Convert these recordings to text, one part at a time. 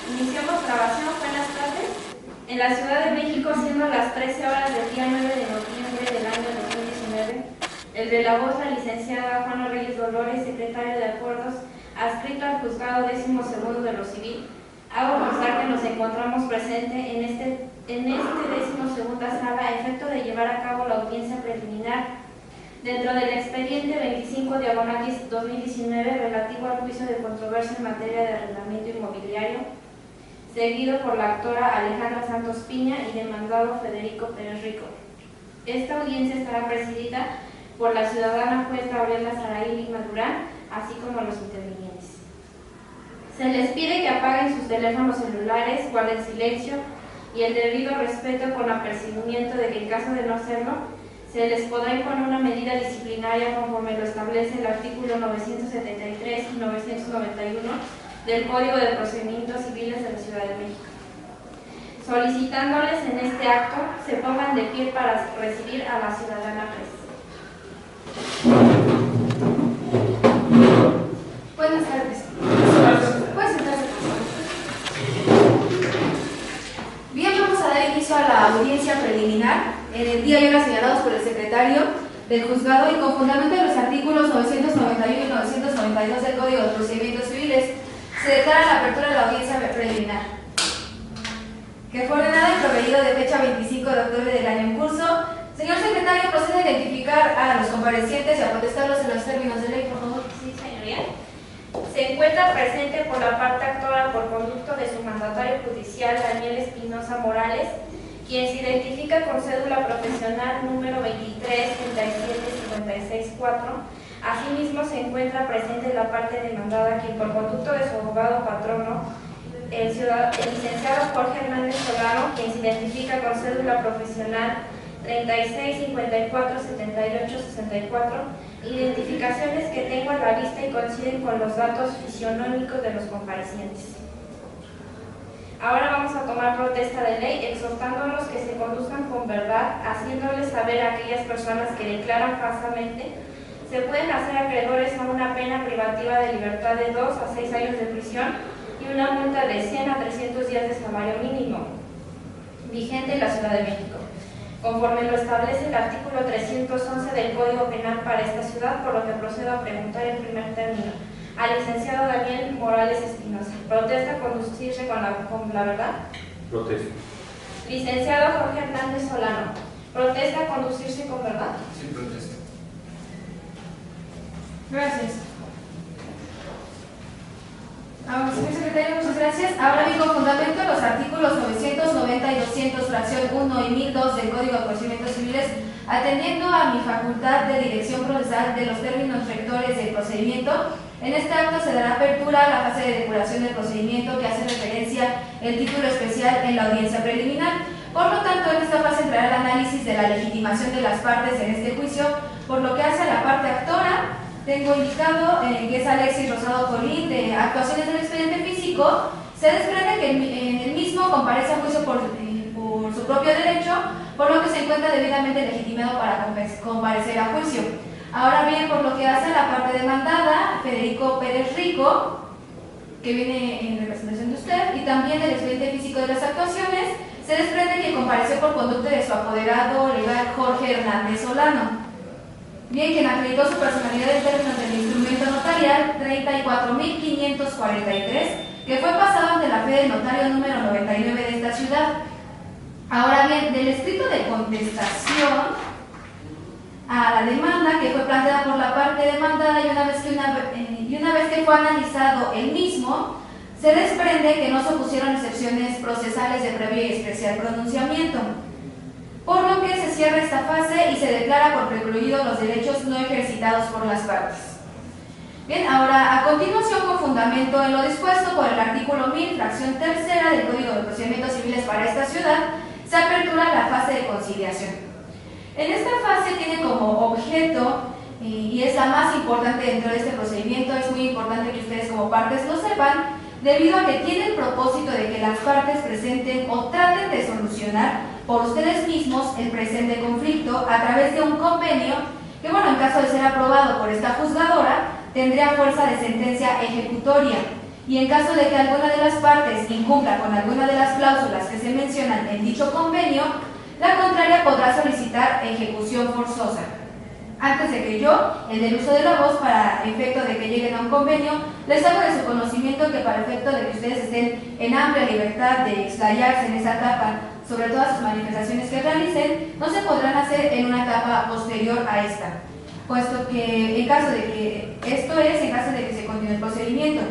Iniciamos grabación, buenas tardes. En la Ciudad de México, siendo las 13 horas del día 9 de noviembre del año 2019, el de la voz, la licenciada Juana Reyes Dolores, secretaria de Acuerdos, adscrito al Juzgado 12º de lo Civil, hago constar que nos encontramos presentes en este 12ª sala a efecto de llevar a cabo la audiencia preliminar dentro del expediente 25/2019 relativo al juicio de controversia en materia de arrendamiento inmobiliario, seguido por la actora Alejandra Santos Piña y demandado Federico Pérez Rico. Esta audiencia estará presidida por la ciudadana juez Gabriela Saray Lima Durán, así como los intervinientes. Se les pide que apaguen sus teléfonos celulares, guarden silencio y el debido respeto, con apercibimiento de que en caso de no hacerlo, se les podrá imponer una medida disciplinaria conforme lo establece el artículo 973 y 991 del Código de Procedimientos Civiles de la Ciudad de México. Solicitándoles en este acto se pongan de pie para recibir a la ciudadana presente. Buenas tardes. ¿Puedes sentarse, por favor? Bien, vamos a dar inicio a la audiencia preliminar en el día y hora señalados por el secretario del juzgado y con fundamento en los artículos 991 y 992 del Código de Procedimientos Civiles, se declara la apertura de la audiencia preliminar, que fue ordenada y proveído de fecha 25 de octubre del año en curso. Señor secretario, procede a identificar a los comparecientes y a contestarlos en los términos de ley, por favor. Sí, señoría. Se encuentra presente por la parte actora por conducto de su mandatario judicial, Daniel Espinosa Morales, quien se identifica con cédula profesional número 23-37-56-4. Asimismo, se encuentra presente la parte demandada, quien por conducto de su abogado patrono, el licenciado Jorge Hernández Solano, quien se identifica con cédula profesional 36-54-78-64, identificaciones que tengo en la lista y coinciden con los datos fisionómicos de los comparecientes. Ahora vamos a tomar protesta de ley, exhortándolos que se conduzcan con verdad, haciéndoles saber a aquellas personas que declaran falsamente, se pueden hacer acreedores a una pena privativa de libertad de 2 a 6 años de prisión y una multa de 100 a 300 días de salario mínimo, vigente en la Ciudad de México, conforme lo establece el artículo 311 del Código Penal para esta ciudad, por lo que procedo a preguntar en primer término al licenciado Daniel Morales Espinosa. ¿Protesta conducirse con la verdad? Protesto. Licenciado Jorge Hernández Solano, ¿protesta conducirse con verdad? Sí, protesto. Gracias. Señor secretario, muchas gracias. Ahora bien, con fundamento en los artículos 990 y 200, fracción 1 y 1002 del Código de Procedimientos Civiles, atendiendo a mi facultad de dirección procesal de los términos rectores del procedimiento, en este acto se dará apertura a la fase de depuración del procedimiento que hace referencia el título especial en la audiencia preliminar. Por lo tanto, en esta fase entrará el análisis de la legitimación de las partes en este juicio. Por lo que hace a la parte actora, tengo indicado que es Alexis Rosado Colín, de actuaciones del expediente físico. Se desprende que en el mismo comparece a juicio por su propio derecho, por lo que se encuentra debidamente legitimado para comparecer a juicio. Ahora bien, por lo que hace a la parte demandada, Federico Pérez Rico, que viene en representación de usted, y también del expediente físico de las actuaciones, se desprende que compareció por conducta de su apoderado legal Jorge Hernández Solano. Bien, quien acreditó su personalidad en términos del instrumento notarial 34.543, que fue pasado ante la fe del notario número 99 de esta ciudad. Ahora bien, del escrito de contestación a la demanda que fue planteada por la parte demandada y una vez que fue analizado el mismo, se desprende que no se opusieron excepciones procesales de previo y especial pronunciamiento, por lo que se cierra esta fase y se declara por precluidos los derechos no ejercitados por las partes. Bien, ahora a continuación, con fundamento en lo dispuesto por el artículo 1000, fracción tercera del Código de Procedimientos Civiles para esta ciudad, se apertura la fase de conciliación. En esta fase tiene como objeto, y es la más importante dentro de este procedimiento, es muy importante que ustedes como partes lo sepan, debido a que tiene el propósito de que las partes presenten o traten de solucionar por ustedes mismos el presente conflicto a través de un convenio que, en caso de ser aprobado por esta juzgadora, tendría fuerza de sentencia ejecutoria y en caso de que alguna de las partes incumpla con alguna de las cláusulas que se mencionan en dicho convenio, la contraria podrá solicitar ejecución forzosa. Antes de que yo, en el uso de la voz para efecto de que lleguen a un convenio, les hago de su conocimiento que para efecto de que ustedes estén en amplia libertad de explayarse en esa etapa sobre todas sus manifestaciones que realicen, no se podrán hacer en una etapa posterior a esta, puesto que en caso de que en caso de que se continúe el procedimiento,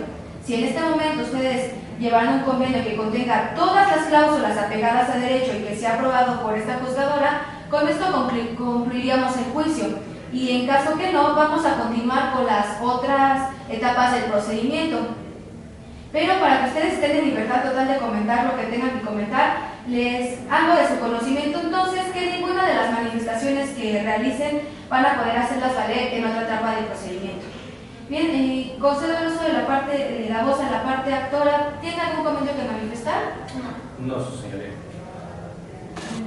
si en este momento ustedes llevaran un convenio que contenga todas las cláusulas apegadas a derecho y que sea aprobado por esta juzgadora, con esto concluiríamos el juicio. Y en caso que no, vamos a continuar con las otras etapas del procedimiento. Pero para que ustedes estén en libertad total de comentar lo que tengan que comentar, les hago de su conocimiento entonces que ninguna de las manifestaciones que realicen van a poder hacerlas valer en otra etapa del procedimiento. Bien, concedo el uso de la voz a la parte actora. ¿Tiene algún comentario que manifestar? No, su señoría.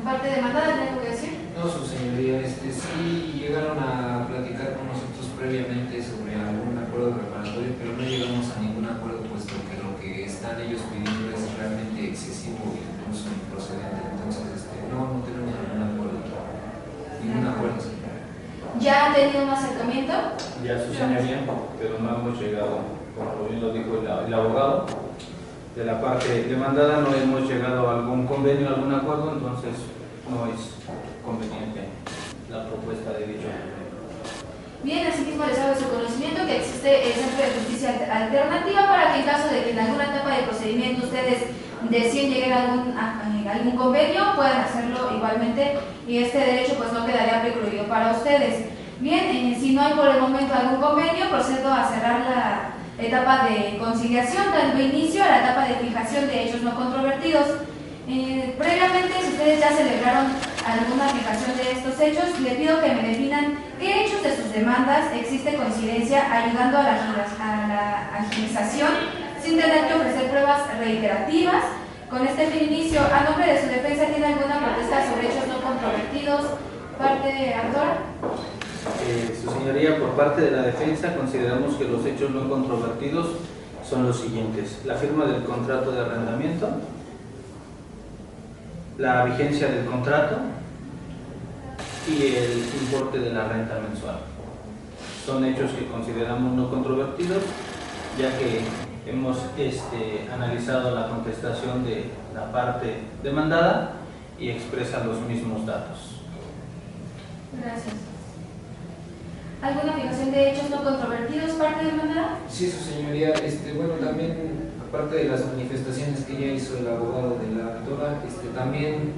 ¿Parte demandada tiene algo que decir? No, su señoría, sí llegaron a platicar con nosotros previamente sobre algún acuerdo reparatorio, pero no llegamos a ningún acuerdo, puesto que lo que están ellos pidiendo es realmente excesivo e incluso improcedente. Entonces, no tenemos ningún acuerdo, señora. ¿Ya han tenido un acercamiento? Ya, su señoría, pero no hemos llegado, como bien lo dijo el abogado, de la parte demandada no hemos llegado a algún convenio, algún acuerdo, entonces no es conveniente la propuesta de dicho convenio. Bien, asimismo les hago de su conocimiento que existe el Centro de Justicia Alternativa para que en caso de que en alguna etapa del procedimiento ustedes deciden llegar a algún convenio, puedan hacerlo igualmente y este derecho pues no quedaría precluido para ustedes. Bien, si no hay por el momento algún convenio, procedo a cerrar la etapa de conciliación, dando inicio a la etapa de fijación de hechos no controvertidos. Previamente, si ustedes ya celebraron alguna fijación de estos hechos, le pido que me definan qué hechos de sus demandas existe coincidencia ayudando a la agilización sin tener que ofrecer pruebas reiterativas. Con este inicio, a nombre de su defensa, ¿tiene alguna protesta sobre hechos no controvertidos? Parte actora. Su señoría, por parte de la defensa, consideramos que los hechos no controvertidos son los siguientes: la firma del contrato de arrendamiento, la vigencia del contrato y el importe de la renta mensual. Son hechos que consideramos no controvertidos, ya que hemos analizado la contestación de la parte demandada y expresa los mismos datos. Gracias. ¿Alguna fijación de hechos no controvertidos, parte demandada? Sí, su señoría, bueno, también, aparte de las manifestaciones que ya hizo el abogado de la actora, también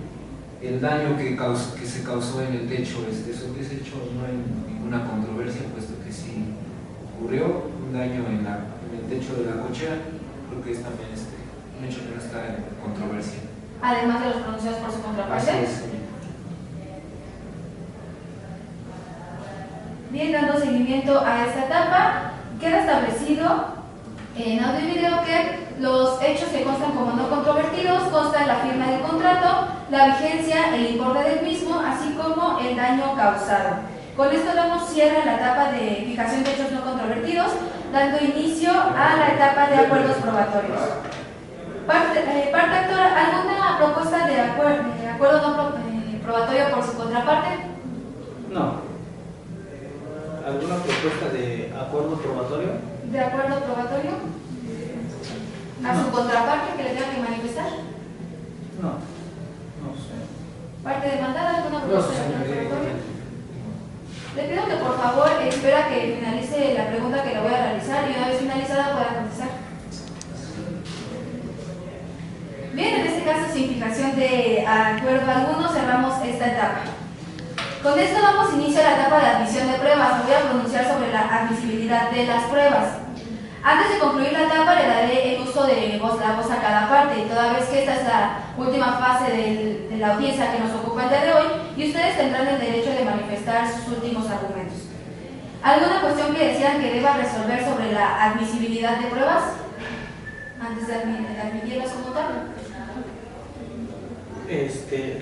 el daño que se causó en el techo, sobre ese hecho no hay ninguna controversia, puesto que sí ocurrió un daño en el techo de la cochera. Creo que es también un hecho que no está en controversia. Además de los pronunciados por su contraparte. Así es, señor. Bien, dando seguimiento a esta etapa, queda establecido en audio y video que los hechos que constan como no controvertidos constan la firma del contrato, la vigencia, el importe del mismo, así como el daño causado. Con esto damos cierre a la etapa de fijación de hechos no controvertidos, dando inicio a la etapa de acuerdos probatorios. Parte actora, ¿alguna propuesta de acuerdo no probatorio por su contraparte? No. ¿Alguna propuesta de acuerdo probatorio? ¿De acuerdo probatorio? ¿A su contraparte que le tenga que manifestar? No sé. ¿Parte demandada? ¿Alguna No, propuesta de señor, acuerdo probatorio? Le pido que por favor espera que finalice la pregunta que le voy a realizar y una vez finalizada pueda contestar. Bien, en este caso sin fijación de acuerdo alguno cerramos esta etapa. Con esto damos inicio a la etapa de admisión de pruebas. Me voy a pronunciar sobre la admisibilidad de las pruebas. Antes de concluir la etapa le daré el uso de la voz a cada parte, y toda vez que esta es la última fase de la audiencia que nos ocupa el día de hoy, y ustedes tendrán el derecho de manifestar sus últimos argumentos. ¿Alguna cuestión que desean que deba resolver sobre la admisibilidad de pruebas? Antes de admitirlas como tal.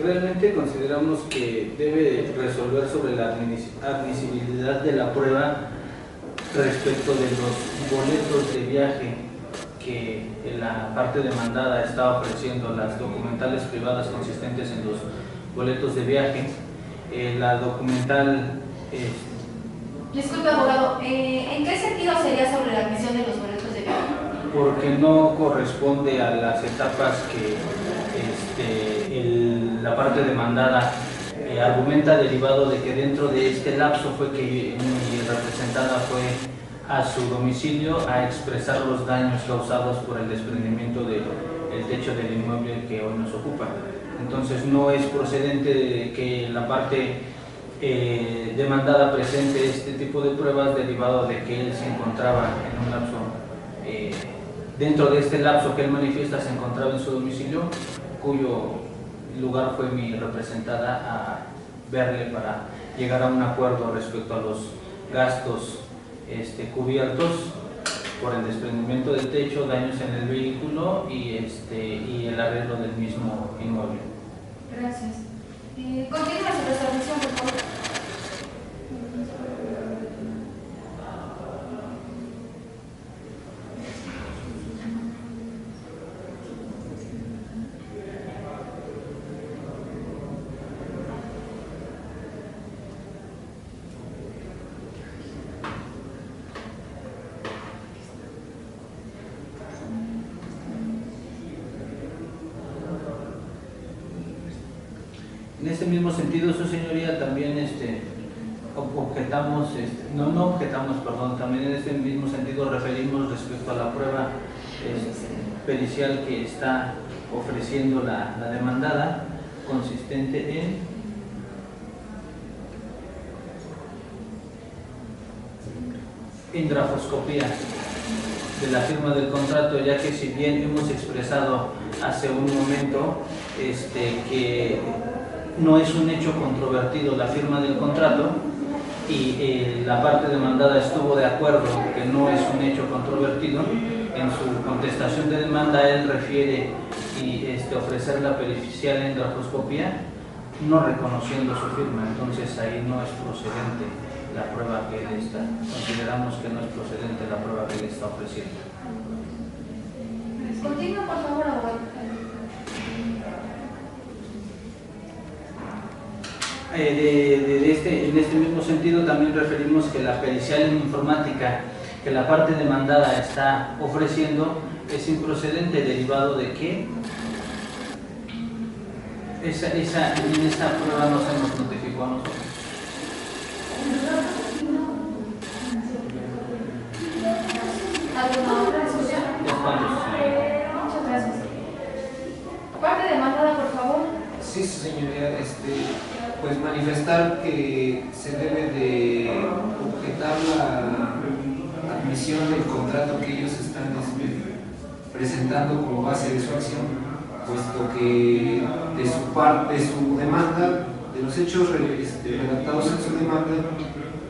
Realmente consideramos que debe resolver sobre la admisibilidad de la prueba respecto de los boletos de viaje que la parte demandada está ofreciendo las documentales privadas consistentes en los boletos de viaje. La documental... Disculpe, abogado, ¿en qué sentido sería sobre la admisión de los boletos de viaje? Porque no corresponde a las etapas que la parte demandada argumenta, derivado de que dentro de este lapso fue que mi representada fue a su domicilio a expresar los daños causados por el desprendimiento del techo del inmueble que hoy nos ocupa. Entonces no es procedente que la parte demandada presente este tipo de pruebas, derivado de que él se encontraba en un lapso, dentro de este lapso que él manifiesta se encontraba en su domicilio, cuyo lugar fue mi representada a verle para llegar a un acuerdo respecto a los gastos cubiertos por el desprendimiento del techo, daños en el vehículo y el arreglo del mismo inmueble. Gracias. Continúa su resolución, por favor. En este mismo sentido, su señoría, también objetamos, también en este mismo sentido referimos respecto a la prueba pericial que está ofreciendo la demandada, consistente en grafoscopía de la firma del contrato, ya que si bien hemos expresado hace un momento que no es un hecho controvertido la firma del contrato y la parte demandada estuvo de acuerdo que no es un hecho controvertido, en su contestación de demanda él refiere ofrecer la pericial en grafoscopía, no reconociendo su firma. Entonces ahí no es procedente la prueba que él está, consideramos que no es procedente la prueba que él está ofreciendo. Continúa, por favor, abogado. En este mismo sentido también referimos que la pericial en informática que la parte demandada está ofreciendo es improcedente, derivado de que en esa prueba no se nos notificó a nosotros. ¿Alguna otra discusión? Muchas gracias. Parte demandada, por favor. Sí, señoría, pues manifestar que se debe de objetar la admisión del contrato que ellos están presentando como base de su acción, puesto que de su demanda, de los hechos redactados en su demanda,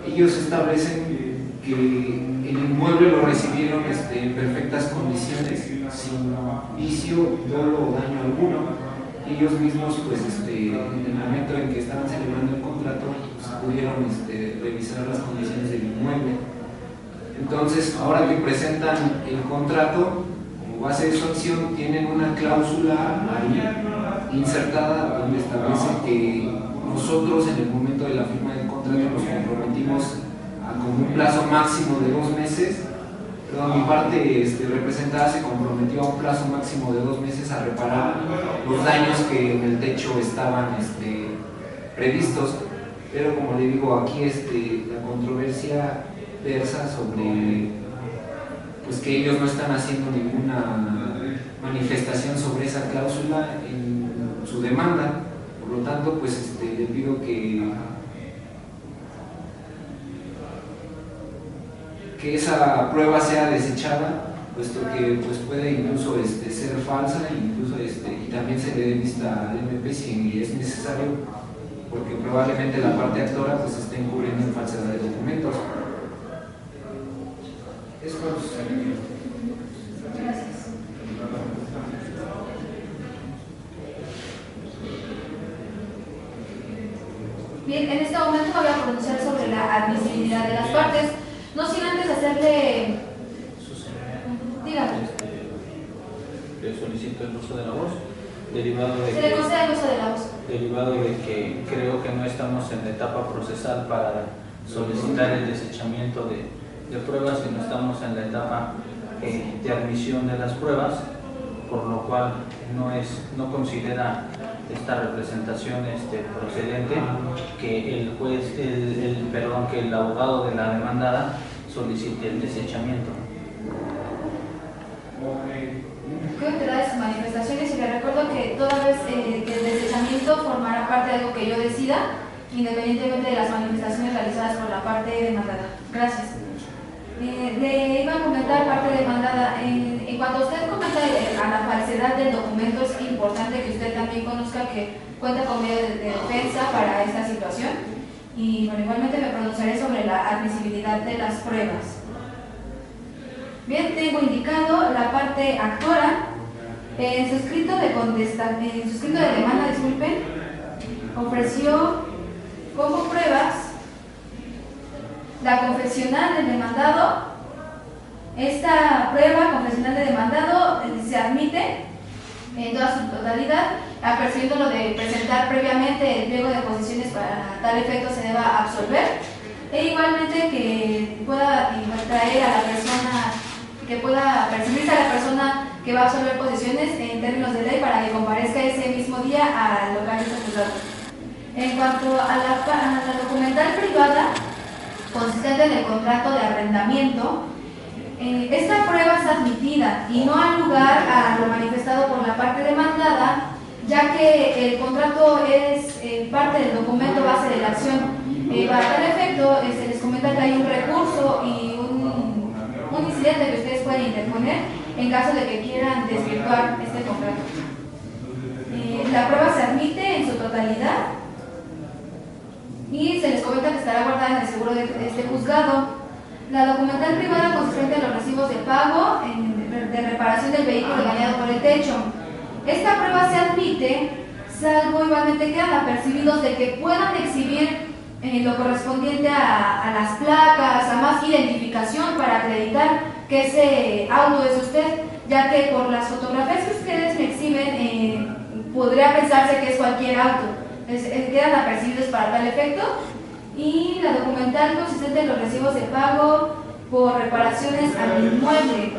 ellos establecen que el inmueble lo recibieron en perfectas condiciones, sin vicio, dolo o daño alguno. Ellos mismos, pues, en el momento en que estaban celebrando el contrato, pues, pudieron revisar las condiciones del inmueble. Entonces, ahora que presentan el contrato como base de su acción, tienen una cláusula ahí insertada donde establece que nosotros, en el momento de la firma del contrato, nos comprometimos a con un plazo máximo de 2 meses. Mi parte representada se comprometió a un plazo máximo de 2 meses a reparar los daños que en el techo estaban previstos, pero como le digo, aquí la controversia versa sobre pues que ellos no están haciendo ninguna manifestación sobre esa cláusula en su demanda. Por lo tanto, pues le pido que esa prueba sea desechada, puesto que pues, puede incluso ser falsa, incluso, y también se le dé vista al MP si es necesario, porque probablemente la parte actora pues, esté incurriendo en falsedad de documentos. Es todo. Gracias. Bien, en este momento me voy a pronunciar sobre la admisibilidad de las partes. No sin antes hacerle... Dígame. solicito el uso de la voz, derivado de Se le concede el uso de la voz. derivado de que creo que no estamos en la etapa procesal para solicitar el desechamiento de pruebas, sino estamos en la etapa de admisión de las pruebas, por lo cual no considera esta representación procedente que el juez, que el abogado de la demandada solicite el desechamiento. Creo que da sus manifestaciones y le recuerdo que toda vez que el desechamiento formará parte de algo que yo decida, independientemente de las manifestaciones realizadas por la parte demandada. Gracias. Le iba a comentar parte demandada. En cuanto usted comenta a la falsedad del documento, es importante que usted también conozca que cuenta con medio de defensa para esta situación. Y bueno, igualmente me pronunciaré sobre la admisibilidad de las pruebas. Bien, tengo indicado la parte actora. En su escrito de demanda, disculpen, ofreció como pruebas la confesional del demandado. Esta prueba confesional del demandado se admite en toda su totalidad, apercibiendo lo de presentar previamente el pliego de posiciones para tal efecto se deba absolver, e igualmente que pueda traer a la persona, que pueda percibirse a la persona que va a absolver posiciones en términos de ley para que comparezca ese mismo día al local de juzgado. En cuanto a la documental privada consistente en el contrato de arrendamiento, esta prueba es admitida y no ha lugar a lo manifestado por la parte demandada, ya que el contrato es parte del documento base de la acción. Para tal efecto, se les comenta que hay un recurso y un incidente que ustedes pueden interponer en caso de que quieran desvirtuar este contrato. La prueba se admite en su totalidad y se les comenta que estará guardada en el seguro de este juzgado. La documental privada consistente en los recibos de pago de reparación del vehículo dañado por el techo. Esta prueba se admite, salvo igualmente quedan apercibidos de que puedan exhibir lo correspondiente a las placas, a más identificación para acreditar que ese auto es usted, ya que por las fotografías que ustedes me exhiben podría pensarse que es cualquier auto. Quedan apercibidos para tal efecto. Y la documental consistente en los recibos de pago por reparaciones al inmueble.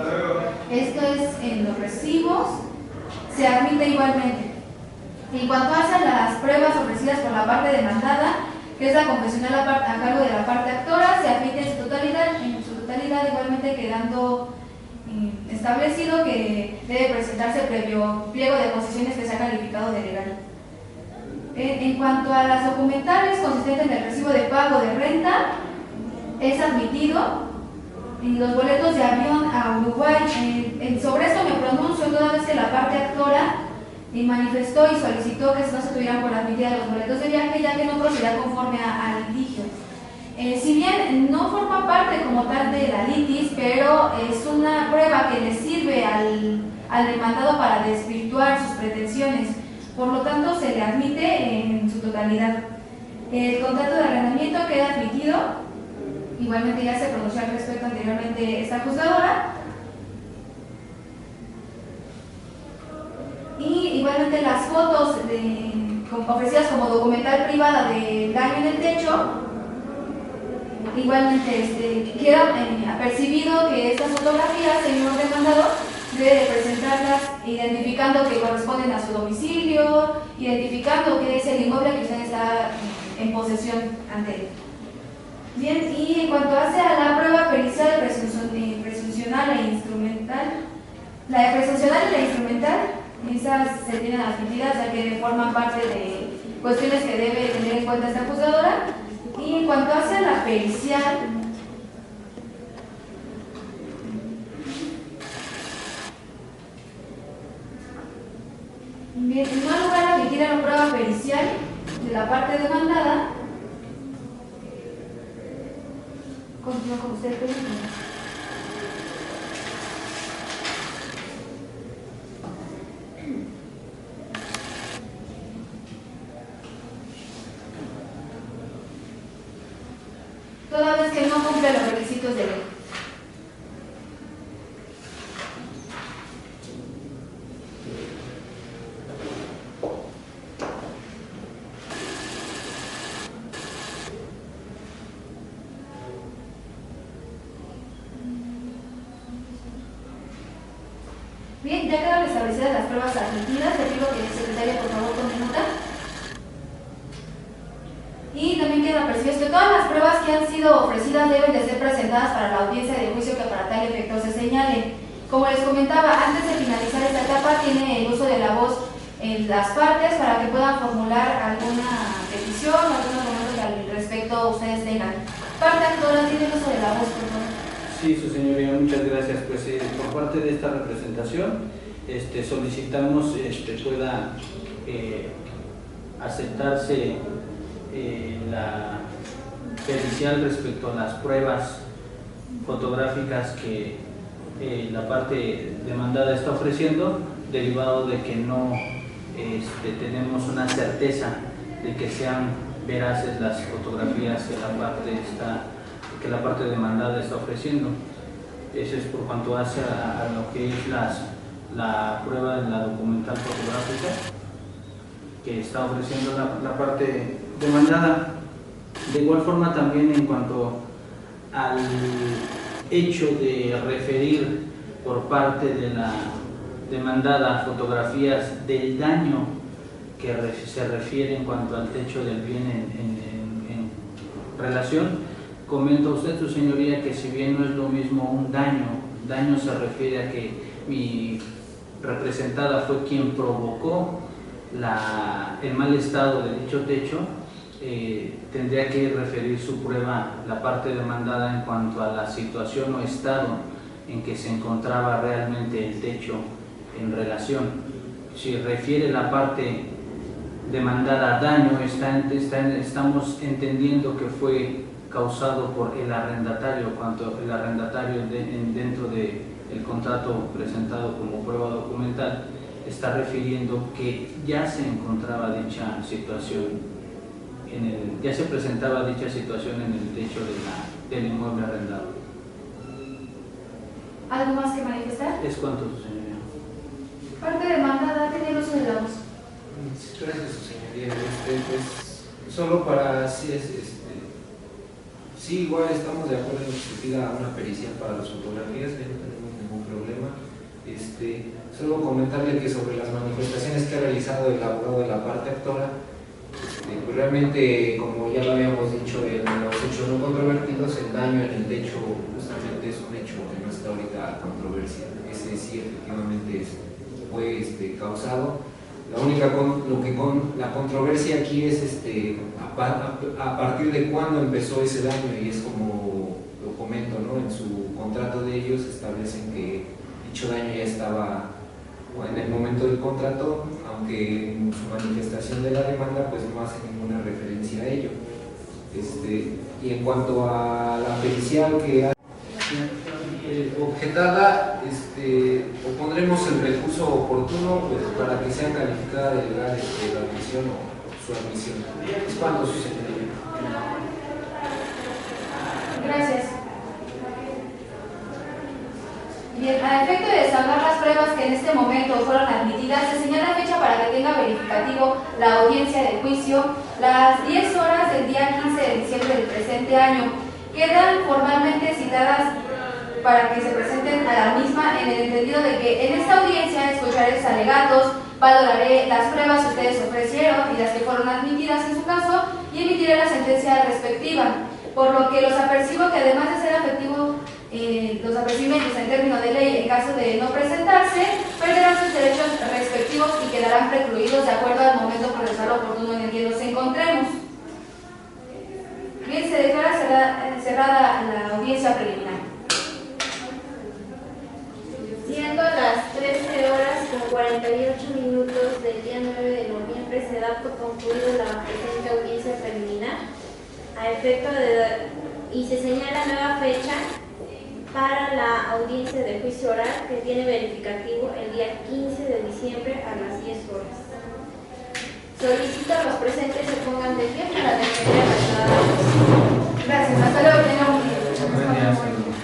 Esto es en los recibos, se admite igualmente. En cuanto a las pruebas ofrecidas por la parte demandada, que es la confesional a cargo de la parte actora, se admite en su totalidad igualmente quedando establecido que debe presentarse previo pliego de posiciones que sea calificado de legal. En cuanto a las documentales consistentes en el recibo de pago de renta, es admitido en los boletos de avión a Uruguay. Sobre esto me pronuncio toda vez que la parte actora manifestó y solicitó que no se tuvieran por admitida los boletos de viaje, ya que no procedía conforme al litigio. Si bien no forma parte como tal de la litis, pero es una prueba que le sirve al demandado para desvirtuar sus pretensiones. Por lo tanto, se le admite en su totalidad. El contrato de arrendamiento queda admitido. Igualmente ya se pronunció al respecto anteriormente esta juzgadora. Y igualmente las fotos ofrecidas como documental privada de daño en el techo, igualmente queda apercibido que estas fotografías, señor demandador, debe presentarlas identificando que corresponden a su domicilio, identificando que es el inmueble que usted está en posesión ante él. Bien, y en cuanto hace a la prueba pericial presuncional e instrumental, la de presuncional y la instrumental, esas se tienen admitidas ya que forman parte de cuestiones que debe tener en cuenta esta juzgadora. Y en cuanto hace a la pericial, bien, no hay lugar a admitir a la prueba pericial de la parte demandada. Continúo con usted, toda vez que no cumple los requisitos de ley. Bien, ya quedan establecidas las pruebas admitidas. Le pido que el secretario por favor tome nota. Y también queda percibido que todas las pruebas que han sido ofrecidas deben de ser presentadas para la audiencia de juicio que para tal efecto se señale. Como les comentaba, antes de finalizar esta etapa tiene el uso de la voz en las partes para que puedan formular alguna petición o algunos momentos que al respecto ustedes tengan. Parte actora, tiene el uso de la voz, por favor. Sí, su señoría, muchas gracias. Pues por parte de esta representación solicitamos pueda aceptarse la pericial respecto a las pruebas fotográficas que la parte demandada está ofreciendo, derivado de que no tenemos una certeza de que sean veraces las fotografías que la parte demandada está ofreciendo. Eso es por cuanto hace a lo que es la prueba de la documental fotográfica que está ofreciendo la parte demandada. De igual forma también en cuanto al hecho de referir por parte de la demandada fotografías del daño que se refiere en cuanto al techo del bien en relación, comenta usted, su señoría, que si bien no es lo mismo un daño se refiere a que mi representada fue quien provocó el mal estado de dicho techo, tendría que referir su prueba, la parte demandada, en cuanto a la situación o estado en que se encontraba realmente el techo en relación. Si refiere la parte demandada a daño, estamos entendiendo que fue causado por el arrendatario, cuanto el arrendatario dentro del contrato presentado como prueba documental está refiriendo que ya se encontraba dicha situación, ya se presentaba dicha situación en el techo del inmueble arrendado. ¿Algo más que manifestar? Es cuanto, su señoría. Parte demandada, tiene el uso de la voz. Gracias, su señoría. Pues, solo para sí, igual estamos de acuerdo en que se pida una pericial para las fotografías, que no tenemos ningún problema. Solo comentarle que sobre las manifestaciones que ha realizado el abogado de la parte actora, pues realmente, como ya lo habíamos dicho en los hechos no controvertidos, el daño en el techo justamente es un hecho que no está ahorita a controversia. Ese sí efectivamente fue causado. La controversia aquí es a partir de cuándo empezó ese daño, y es como lo comento, ¿no? En su contrato de ellos establecen que dicho daño ya estaba en el momento del contrato, aunque en su manifestación de la demanda pues no hace ninguna referencia a ello. Y en cuanto a la pericial que ha objetada, opondremos el recurso oportuno pues, para que sea calificada de legal la admisión o su admisión. Es cuanto, su señoría. Gracias. Bien, a efecto de desarrollar las pruebas que en este momento fueron admitidas, se señala fecha para que tenga verificativo la audiencia de juicio, las 10 horas del día 15 de diciembre del presente año. Quedan formalmente citadas para que se presenten a la misma, en el entendido de que en esta audiencia escucharé los alegatos, valoraré las pruebas que ustedes ofrecieron y las que fueron admitidas en su caso, y emitiré la sentencia respectiva, por lo que los apercibo que además de ser efectivo los apercibimientos en términos de ley, en caso de no presentarse, perderán sus derechos respectivos y quedarán precluidos de acuerdo al momento procesal oportuno en el que nos encontremos. Bien, se declara cerrada la audiencia preliminar. Siendo las 13 horas con 48 minutos del día 9 de noviembre, se da por concluido la presente audiencia preliminar y se señala nueva fecha para la audiencia de juicio oral, que tiene verificativo el día 15 de diciembre a las 10 horas. Solicito a los presentes se pongan de pie para defender a la ciudadana. Gracias, hasta luego, tenga un día. Buen día, saludos.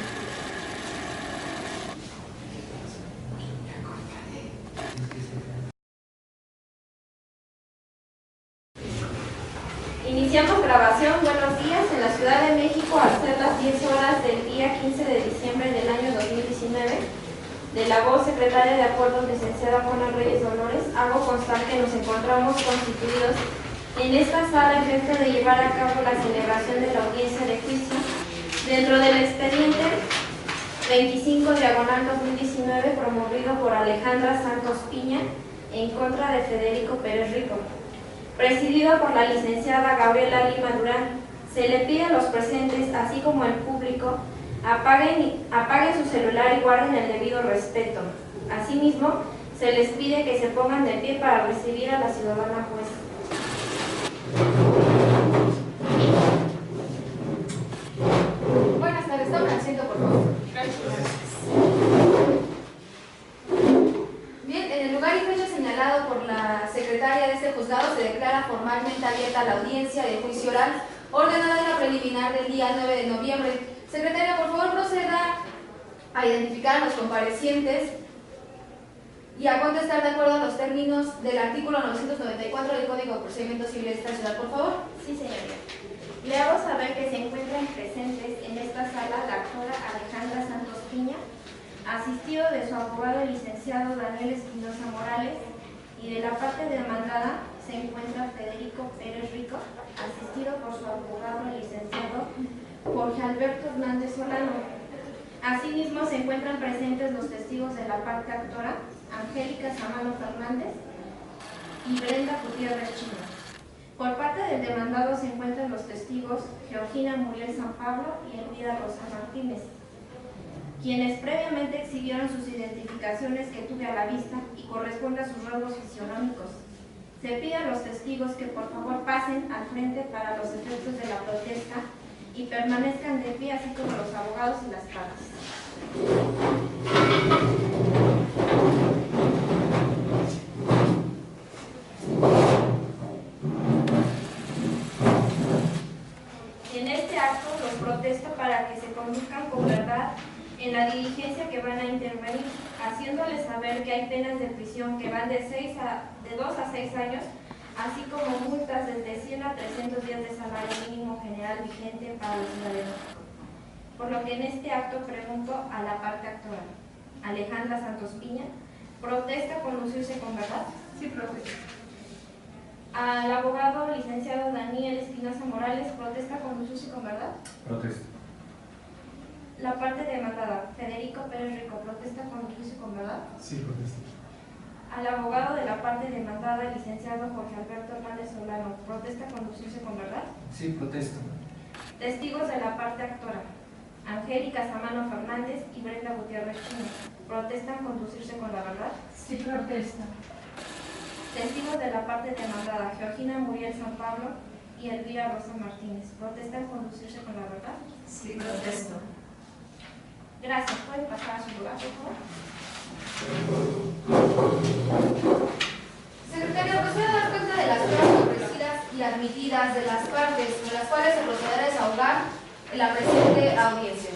Iniciamos grabación. Buenos días. En la Ciudad de México, al ser las 10 horas del día 15 de diciembre del año 2019, de la voz secretaria de acuerdo, licenciada Juana Reyes Dolores, hago constar que nos encontramos constituidos en esta sala a efecto de llevar a cabo la celebración de la audiencia de juicio dentro del expediente 25/2019 promovido por Alejandra Santos Piña en contra de Federico Pérez Rico, presidido por la licenciada Gabriela Lima Durán. Se le pide a los presentes, así como al público, apaguen su celular y guarden el debido respeto. Asimismo, se les pide que se pongan de pie para recibir a la ciudadana jueza. Buenas tardes, tomen asiento, por favor. Bien, en el lugar y fecha señalado por la secretaria de este juzgado se declara formalmente abierta la audiencia de juicio oral ordenada en la preliminar del día 9 de noviembre. Secretaria, por favor, proceda a identificar a los comparecientes y a contestar de acuerdo a los términos del artículo 994 del Código de Procedimientos Civiles de esta ciudad, por favor. Sí, señoría. Le hago saber que se encuentran presentes en esta sala la actora Alejandra Santos Piña, asistido de su abogado el licenciado Daniel Espinosa Morales, y de la parte demandada se encuentra Federico Pérez Rico, asistido por su abogado el licenciado Jorge Alberto Hernández Solano. Asimismo se encuentran presentes los testigos de la parte actora Angélica Samano Fernández y Brenda Gutiérrez Chino. Por parte del demandado se encuentran los testigos Georgina Muriel San Pablo y Elvira Rosa Martínez, quienes previamente exhibieron sus identificaciones que tuve a la vista y corresponde a sus rasgos fisionómicos. Se pide a los testigos que por favor pasen al frente para los efectos de la protesta y permanezcan de pie, así como los abogados y las partes. En este acto los protesto para que se conduzcan con verdad en la diligencia que van a intervenir, haciéndoles saber que hay penas de prisión que van de 2 a 6 años, así como multas desde 100 a 300 días de salario mínimo general vigente para los ciudadanos. Por lo que en este acto pregunto a la parte actora, Alejandra Santos Piña, ¿protesta conducirse con verdad? Sí, profe. Al abogado licenciado Daniel Espinosa Morales, ¿protesta conducirse con verdad? Protesto. La parte demandada, Federico Pérez Rico, ¿protesta conducirse con verdad? Sí, protesto. Al abogado de la parte demandada, el licenciado Jorge Alberto Hernández Solano, ¿protesta conducirse con verdad? Sí, protesto. Testigos de la parte actora, Angélica Samano Fernández y Brenda Gutiérrez Chino, ¿protestan conducirse con la verdad? Sí, protesta. Testigos de la parte demandada, Georgina Muriel San Pablo y Elvira Rosa Martínez, ¿protestan conducirse con la verdad? Sí, protesto. Gracias. ¿Pueden pasar a su lugar, por favor? Secretaria, procede a dar cuenta de las pruebas ofrecidas y admitidas de las partes, de las cuales se procederá a desahogar en la presente audiencia.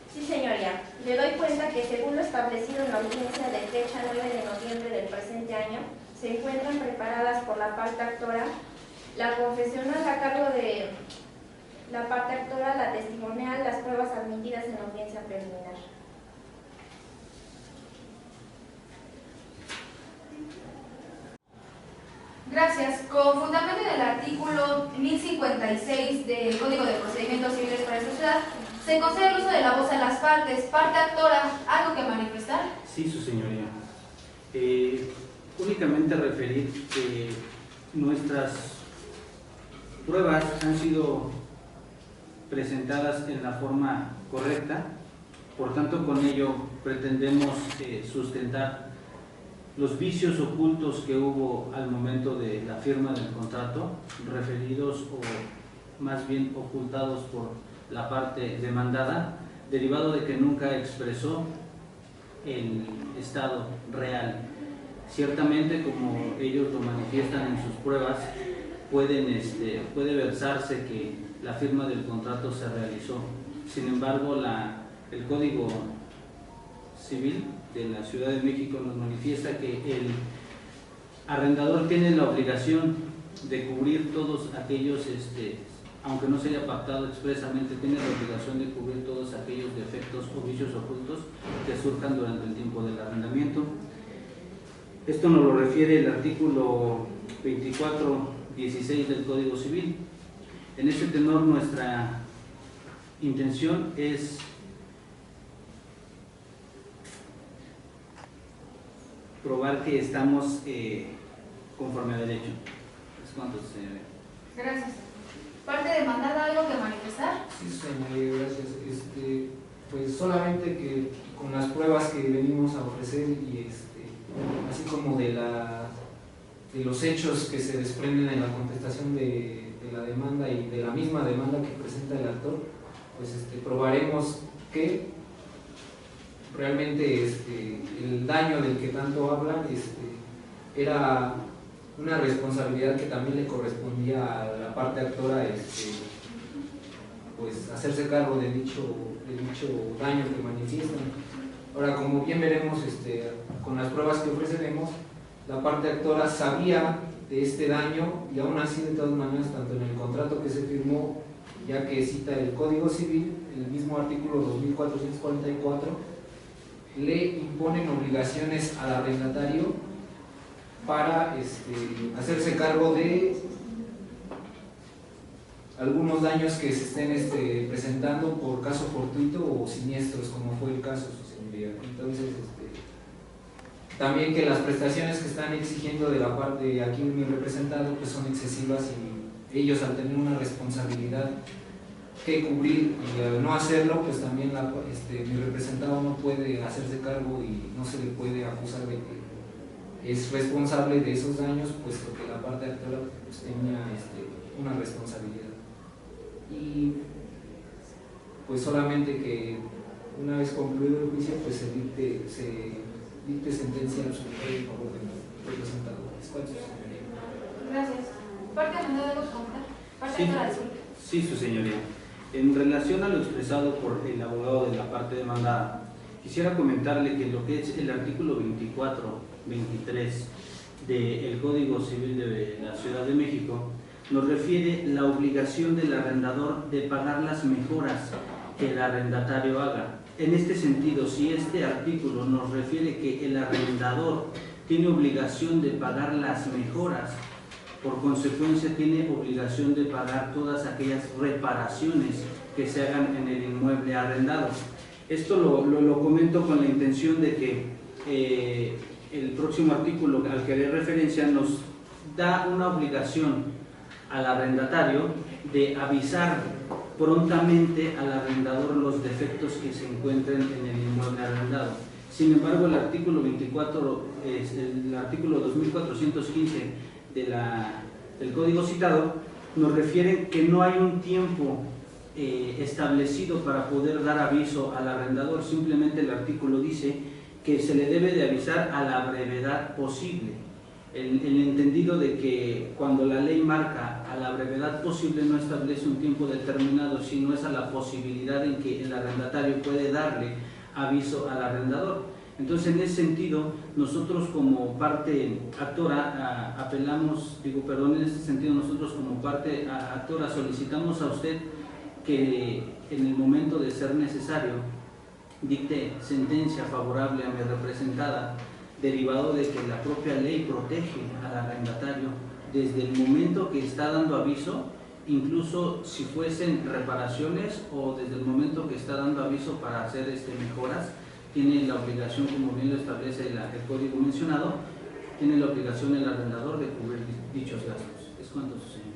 Sí, señoría. Le doy cuenta que según lo establecido en la audiencia de fecha 9 de noviembre del presente año, se encuentran preparadas por la parte actora la confesional a cargo de la parte actora, la testimonial, las pruebas admitidas en la audiencia preliminar. Gracias. Con fundamento en el artículo 1056 del Código de Procedimientos Civiles para esta ciudad, se concede el uso de la voz a las partes. Parte actora, ¿algo que manifestar? Sí, su señoría. Únicamente referir que nuestras pruebas han sido presentadas en la forma correcta, por tanto con ello pretendemos sustentar los vicios ocultos que hubo al momento de la firma del contrato, referidos o más bien ocultados por la parte demandada, derivado de que nunca expresó el estado real. Ciertamente, como ellos lo manifiestan en sus pruebas, puede versarse que la firma del contrato se realizó. Sin embargo, el Código Civil de la Ciudad de México nos manifiesta que el arrendador tiene la obligación de cubrir todos aquellos, aunque no se haya pactado expresamente, tiene la obligación de cubrir todos aquellos defectos o vicios ocultos que surjan durante el tiempo del arrendamiento. Esto nos lo refiere el artículo 24.16 del Código Civil. En este tenor, nuestra intención es probar que estamos conforme a derecho. ¿Es cuánto, señoría? Gracias. ¿Parte demandada algo que manifestar? Sí, señoría, gracias. Pues solamente que con las pruebas que venimos a ofrecer y así como de los hechos que se desprenden en la contestación de la demanda y de la misma demanda que presenta el actor, pues probaremos que realmente el daño del que tanto hablan era una responsabilidad que también le correspondía a la parte actora, pues hacerse cargo de dicho daño que manifiestan. Ahora, como bien veremos con las pruebas que ofreceremos, la parte actora sabía de este daño y aún así, de todas maneras, tanto en el contrato que se firmó, ya que cita el Código Civil, el mismo artículo 2444, le imponen obligaciones al arrendatario para hacerse cargo de algunos daños que se estén presentando por caso fortuito o siniestros, como fue el caso, su señoría. Entonces, también que las prestaciones que están exigiendo de la parte aquí mi representado pues son excesivas y ellos, al tener una responsabilidad que cubrir y al no hacerlo, pues también mi representado no puede hacerse cargo y no se le puede acusar de que es responsable de esos daños, puesto que la parte actora pues tenía una responsabilidad. Y pues solamente que una vez concluido el juicio pues se dicte sentencia absolutoria en favor del representado. Gracias. ¿Parte demandada algo que comentar? ¿Parte Sí. actora, disculpe? Sí, su señoría. En relación a lo expresado por el abogado de la parte demandada, quisiera comentarle que lo que es el artículo 24.23 del Código Civil de la Ciudad de México nos refiere la obligación del arrendador de pagar las mejoras que el arrendatario haga. En este sentido, si este artículo nos refiere que el arrendador tiene obligación de pagar las mejoras, por consecuencia tiene obligación de pagar todas aquellas reparaciones que se hagan en el inmueble arrendado. Esto lo comento con la intención de que el próximo artículo al que haré referencia nos da una obligación al arrendatario de avisar prontamente al arrendador los defectos que se encuentren en el inmueble arrendado. Sin embargo, el artículo 24, el artículo 2415 del Código citado nos refiere que no hay un tiempo establecido para poder dar aviso al arrendador. Simplemente el artículo dice que se le debe de avisar a la brevedad posible. El entendido de que cuando la ley marca a la brevedad posible no establece un tiempo determinado, sino es a la posibilidad en que el arrendatario puede darle aviso al arrendador. Entonces, en ese sentido, nosotros como parte actora en este sentido nosotros como parte actora solicitamos a usted que en el momento de ser necesario dicte sentencia favorable a mi representada, derivado de que la propia ley protege al arrendatario desde el momento que está dando aviso, incluso si fuesen reparaciones, o desde el momento que está dando aviso para hacer mejoras, tiene la obligación, como bien lo establece el código mencionado, tiene la obligación el arrendador de cubrir dichos gastos. ¿Es cuánto, su señor?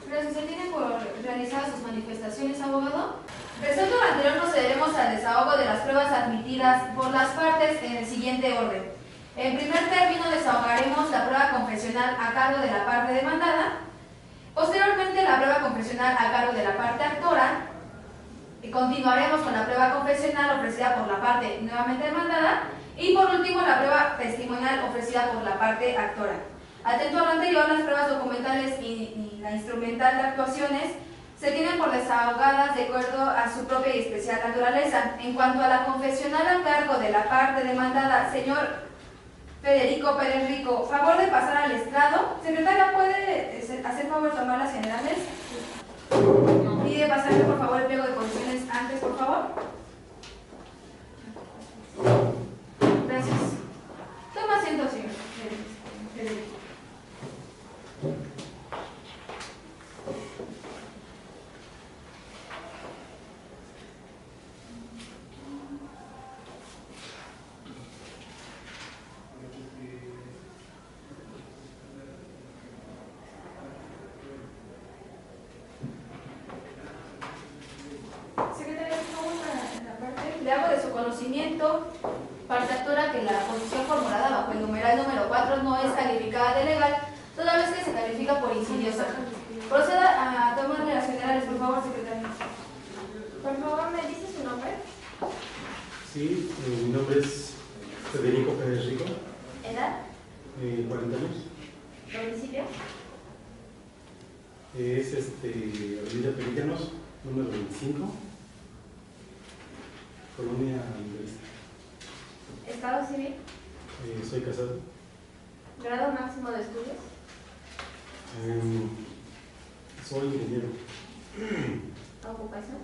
Gracias. ¿Se tiene por realizadas sus manifestaciones, abogado? Resuelto lo anterior, procederemos al desahogo de las pruebas admitidas por las partes en el siguiente orden. En primer término, desahogaremos la prueba confesional a cargo de la parte demandada, posteriormente la prueba confesional a cargo de la parte actora, y continuaremos con la prueba confesional ofrecida por la parte nuevamente demandada, y por último la prueba testimonial ofrecida por la parte actora. Atento a lo anterior, las pruebas documentales y la instrumental de actuaciones se tienen por desahogadas de acuerdo a su propia y especial naturaleza. En cuanto a la confesional a cargo de la parte demandada, señor Federico Pérez Rico, favor de pasar al estrado. Secretaria, ¿puede hacer favor de tomar las generales? Pide pasarle por favor el pliego de condiciones antes, por favor. le hago de su conocimiento, parciatura, que la posición formulada bajo el numeral número 4 no es calificada de legal, toda vez que se califica por insidiosa. Proceda a tomarle las generales, por favor, secretario. Por favor, ¿me dice su nombre? Sí, mi nombre es Federico Pérez Rico, ¿Edad? 40 años. ¿Domicilio? Es Avenida Pelícanos, número 25, Colonia Universidad. ¿Estado civil? Soy casado. ¿Grado máximo de estudios? Soy ingeniero. ¿Ocupación?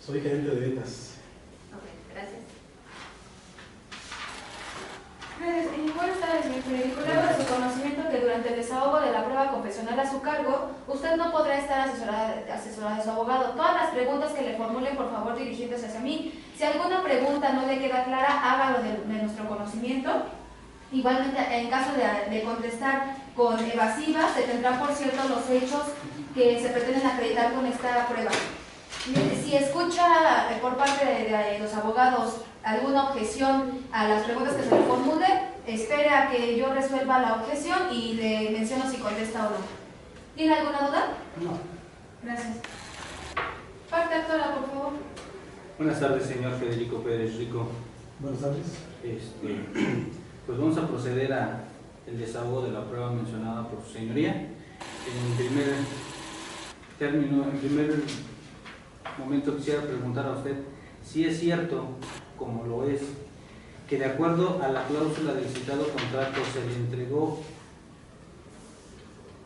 Soy gerente de ventas. Ok, gracias. Buenas tardes, señor Federico. Le hago de su conocimiento que durante el desahogo de la prueba confesional a su cargo, usted no podrá estar asesorada de su abogado. Todas las preguntas que le formulen, por favor, dirigiéndose hacia mí. Si alguna pregunta no le queda clara, hágalo de nuestro conocimiento. Igualmente, en caso de contestar con evasiva, se tendrán por cierto los hechos que se pretenden acreditar con esta prueba. Si escucha por parte de los abogados alguna objeción a las preguntas que se le formule, espere a que yo resuelva la objeción y le menciono si contesta o no. ¿Tiene alguna duda? No. Gracias. Parte actora, por favor. Buenas tardes, señor Federico Pérez Rico. Buenas tardes. Pues vamos a proceder a el desahogo de la prueba mencionada por su señoría. En primer momento quisiera preguntar a usted si es cierto, como lo es, que de acuerdo a la cláusula del citado contrato se le entregó,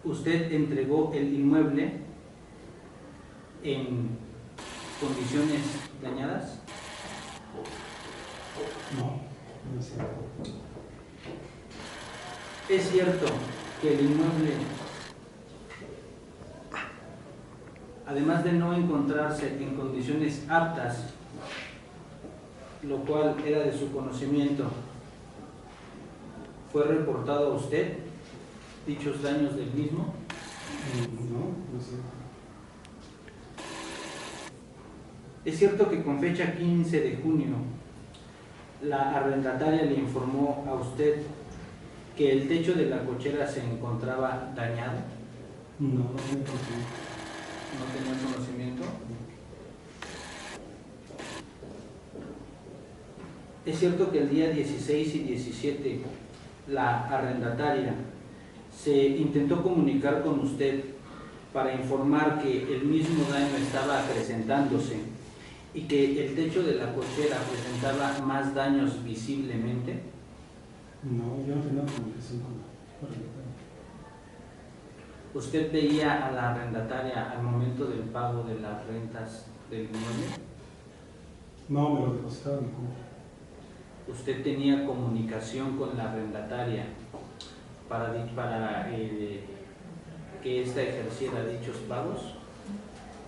usted entregó el inmueble en condiciones dañadas. No, no es cierto. Es cierto que el inmueble, además de no encontrarse en condiciones aptas, lo cual era de su conocimiento, fue reportado a usted dichos daños del mismo. No sé. Es cierto que con fecha 15 de junio la arrendataria le informó a usted que el techo de la cochera se encontraba dañado. No ¿No tenía conocimiento? Es cierto que el día 16 y 17 la arrendataria se intentó comunicar con usted para informar que el mismo daño estaba acrecentándose y que el techo de la cochera presentaba más daños visiblemente. No, yo no tenía comunicación con la arrendataria. ¿Usted veía a la arrendataria al momento del pago de las rentas del inmueble? No, me lo depositaron en cuenta. ¿Usted tenía comunicación con la arrendataria para que ésta ejerciera dichos pagos?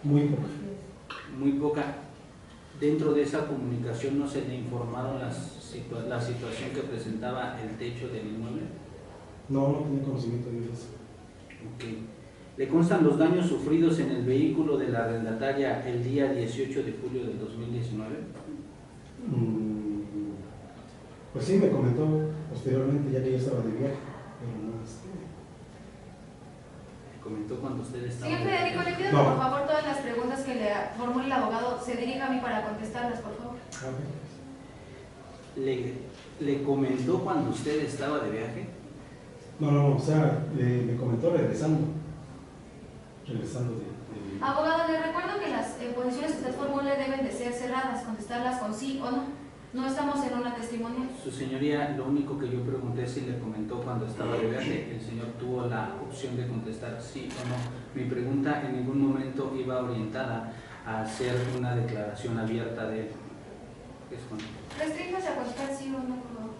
Muy poco. Muy poca. Dentro de esa comunicación no se le informaron la situación que presentaba el techo del inmueble. No tenía conocimiento de eso. Okay. ¿Le constan los daños sufridos en el vehículo de la arrendataria el día 18 de julio del 2019? Pues sí, me comentó posteriormente, ya que yo estaba de viaje, pero no ¿Le comentó cuando usted estaba? Señor Federico, le pido que por favor todas las preguntas que le formule el abogado se dirija a mí para contestarlas, por favor. ¿Le comentó cuando usted estaba de viaje? No, o sea, me comentó regresando de Abogado, le recuerdo que las posiciones que usted formule deben de ser cerradas, contestarlas con sí o no. No estamos en una testimonial. Su señoría, lo único que yo pregunté es si le comentó cuando estaba de viaje. El señor tuvo la opción de contestar sí o no. Mi pregunta en ningún momento iba orientada a hacer una declaración abierta de él. Restríngase a contestar sí o no, por favor.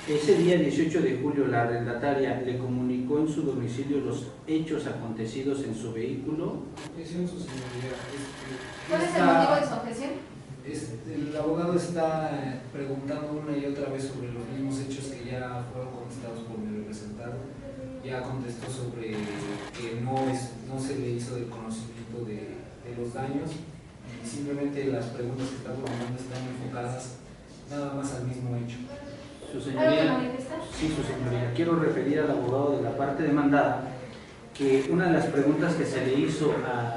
Ese día 18 de julio la arrendataria le comunicó en su domicilio los hechos acontecidos en su vehículo. Objeción, su señoría. ¿Cuál es el motivo de su objeción? El abogado está preguntando una y otra vez sobre los mismos hechos que ya fueron contestados por mi representado. Ya contestó sobre que no se le hizo el conocimiento de los daños. simplemente las preguntas que está formulando están enfocadas nada más al mismo hecho. Su ¿Algo que señoría, manifestar? sí, su señoría, quiero referir al abogado de la parte demandada que una de las preguntas que se le hizo a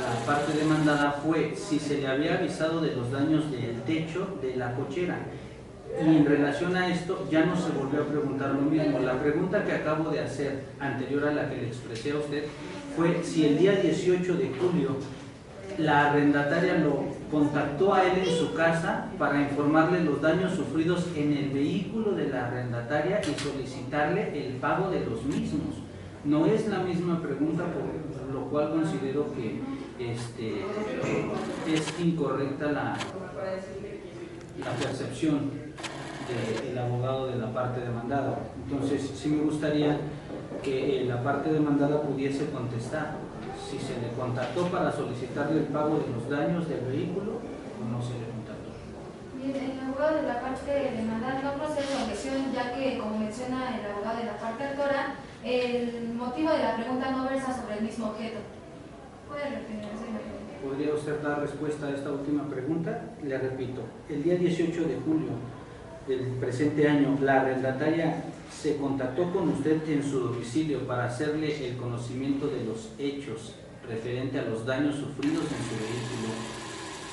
la parte demandada fue si se le había avisado de los daños del techo de la cochera. Y en relación a esto ya no se volvió a preguntar lo mismo. La pregunta que acabo de hacer, anterior a la que le expresé a usted, fue si el día 18 de julio la arrendataria lo contactó a él en su casa para informarle los daños sufridos en el vehículo de la arrendataria y solicitarle el pago de los mismos. No es la misma pregunta, por lo cual considero que es incorrecta la percepción del abogado de la parte demandada. Entonces, sí me gustaría que la parte demandada pudiese contestar si se le contactó para solicitarle el pago de los daños del vehículo o no se le contactó. Bien, el abogado de la parte demandada no procede a objeción, ya que, como menciona el abogado de la parte actora, el motivo de la pregunta no versa sobre el mismo objeto. ¿Puede repetir, señor? ¿Podría usted dar respuesta a esta última pregunta? Le repito, el día 18 de julio del presente año, la arrendataria se contactó con usted en su domicilio para hacerle el conocimiento de los hechos referente a los daños sufridos en su vehículo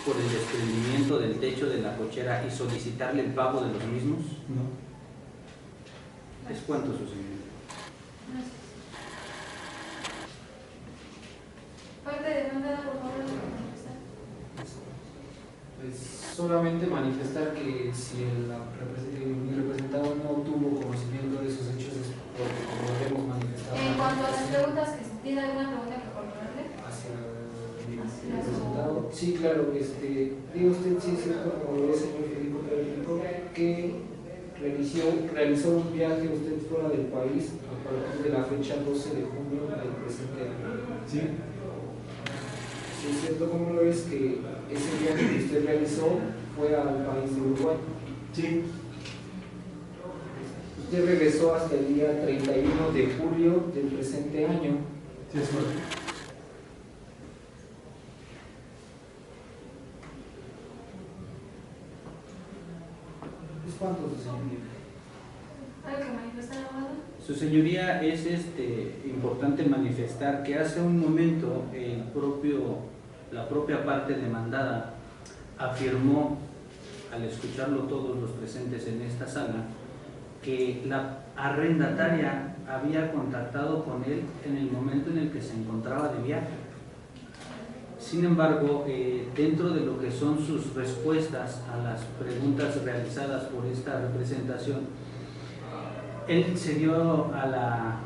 por el desprendimiento del techo de la cochera y solicitarle el pago de los mismos. No. ¿Es cuánto, su señoría? Gracias. Parte demandada, por favor, manifestar. Pues solamente manifestar que si mi representado no tuvo conocimiento de esos hechos es porque, como lo hemos manifestado, En cuanto a las preguntas, ¿tiene alguna pregunta que formularle? hacia mi representado. Sí, claro, digo usted, sí es cierto, como lo dice el señor Felipe, que realizó un viaje usted fuera del país a partir de la fecha 12 de junio del presente año. Sí. Sí, es cierto, como lo es que ese viaje que usted realizó fue al país de Uruguay. Sí. Usted regresó hasta el día 31 de julio del presente año. Sí, es correcto. ¿Es cuánto, su señoría? ¿Algo que manifestar, abogado? Su señoría, es importante manifestar que hace un momento la propia parte demandada afirmó, al escucharlo todos los presentes en esta sala, que la arrendataria había contactado con él en el momento en el que se encontraba de viaje. Sin embargo, dentro de lo que son sus respuestas a las preguntas realizadas por esta representación, él se dio a la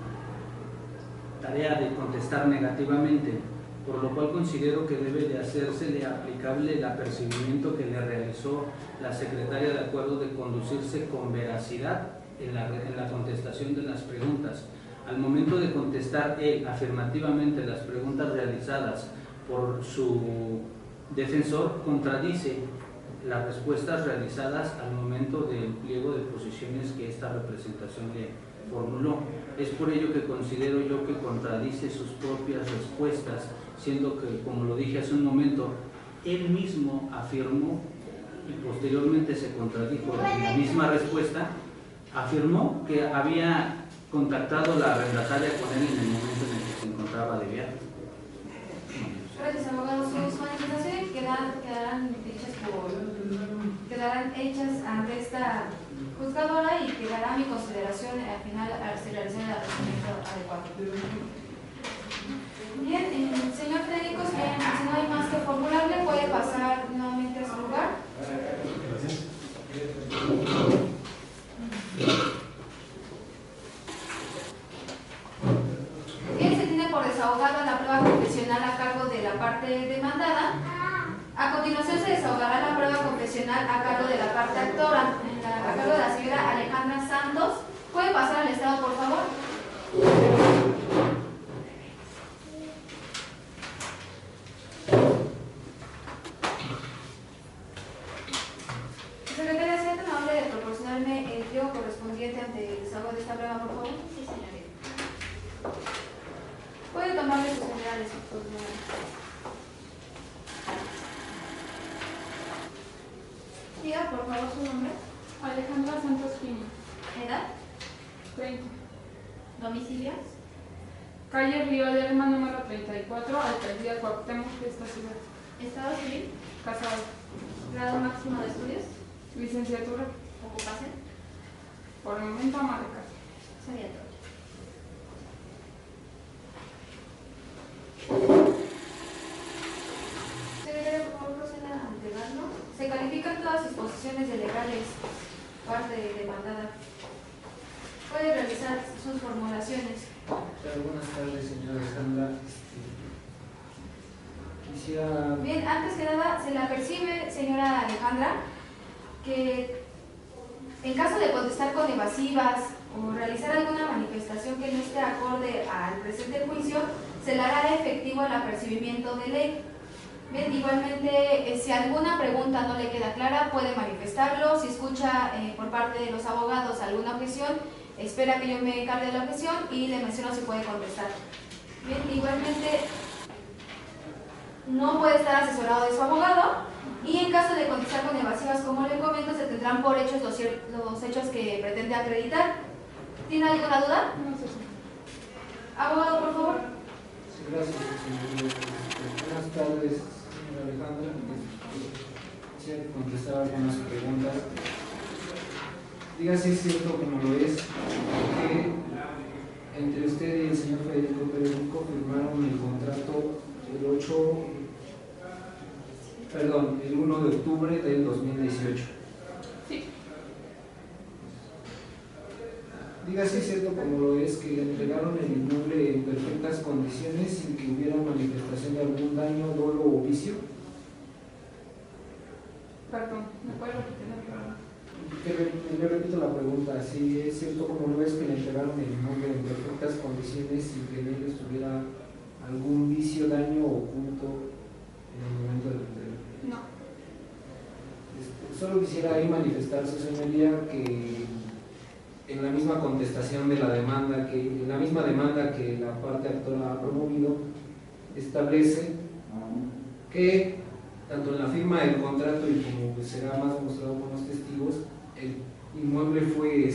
tarea de contestar negativamente, por lo cual considero que debe de hacérsele aplicable el apercibimiento que le realizó la secretaria de acuerdo de conducirse con veracidad en la contestación de las preguntas. Al momento de contestar él afirmativamente las preguntas realizadas por su defensor, contradice las respuestas realizadas al momento del pliego de posiciones que esta representación le formuló. Es por ello que considero yo que contradice sus propias respuestas, siendo que, como lo dije hace un momento, él mismo afirmó y posteriormente se contradijo en la misma respuesta, afirmó que había contactado la arrendataria con él en el momento en el que se encontraba de viaje. Gracias, abogado. Sus manifestaciones quedarán hechas ante esta juzgadora y quedará a mi consideración al final al realizar el procedimiento adecuado. Bien, señor técnico, si no hay más que formularle, puede pasar nuevamente a su lugar. Gracias. Bien, se tiene por desahogada la prueba confesional a cargo de la parte demandada. A continuación se desahogará la prueba confesional a cargo de la parte actora, a cargo de la señora Alejandra Santos. ¿Puede pasar al estado, por favor? Secretaria, ¿sea tan amable de proporcionarme el pliego correspondiente ante el desahogo de esta prueba, por favor? Sí, señorita. Puede tomarle sus generales, por favor. Diga, por favor, su nombre. Alejandra Santos Pino, Edad. 30. Domicilio. Calle Río Lerma, número 34, Alcaldía Cuauhtémoc de esta ciudad. Estado civil. Casado. Grado máximo de estudios. Licenciatura. Ocupación. Por el momento, ama de casa. Sería todo. Secretario, por favor, proceda a entregarlo. Se califican todas sus posiciones de legales, parte demandada. Puede realizar sus formulaciones. Buenas tardes, señora Alejandra. Quisiera... Bien, antes que nada, se la percibe, señora Alejandra, que en caso de contestar con evasivas o realizar alguna manifestación que no esté acorde al presente juicio, se le hará efectivo el apercibimiento de ley. Bien, igualmente, si alguna pregunta no le queda clara, puede manifestarlo. Si escucha por parte de los abogados alguna objeción, espera que yo me encargue de la objeción y le menciono si puede contestar. Bien, igualmente, no puede estar asesorado de su abogado y en caso de contestar con evasivas, como le comento, se tendrán por hechos los hechos que pretende acreditar. ¿Tiene alguna duda? No sé si. Abogado, por favor. Sí, gracias, señor. Buenas tardes, señora Alejandra. Quisiera contestar algunas preguntas. Diga si es cierto, como lo es, que entre usted y el señor Federico Periódico firmaron el contrato el 1 de octubre del 2018. Sí. Diga si es cierto, como lo es, que le entregaron el inmueble en perfectas condiciones sin que hubiera manifestación de algún daño, dolo o vicio. Perdón, ¿me puede repetir la pregunta? Le repito la pregunta, si es cierto, como lo es, que le entregaron el inmueble en perfectas condiciones sin que en él estuviera algún vicio, daño oculto en el momento del entrega. No. Solo quisiera ahí manifestar, su señoría, que en la misma contestación de la demanda, en la misma demanda que la parte actora ha promovido, establece que tanto en la firma del contrato y como pues será más mostrado con los testigos, el inmueble fue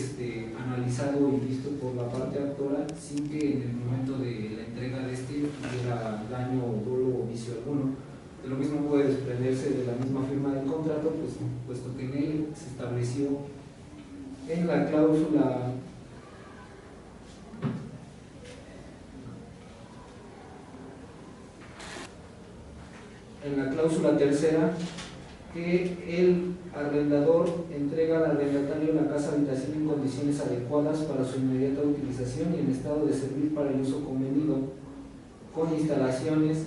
analizado y visto por la parte actora sin que en el momento de la entrega de hubiera daño o dolo o vicio alguno. De lo mismo puede desprenderse de la misma firma del contrato, pues, puesto que en él se estableció en la cláusula tercera, que el arrendador entrega al arrendatario la casa habitación en condiciones adecuadas para su inmediata utilización y en estado de servir para el uso convenido, con instalaciones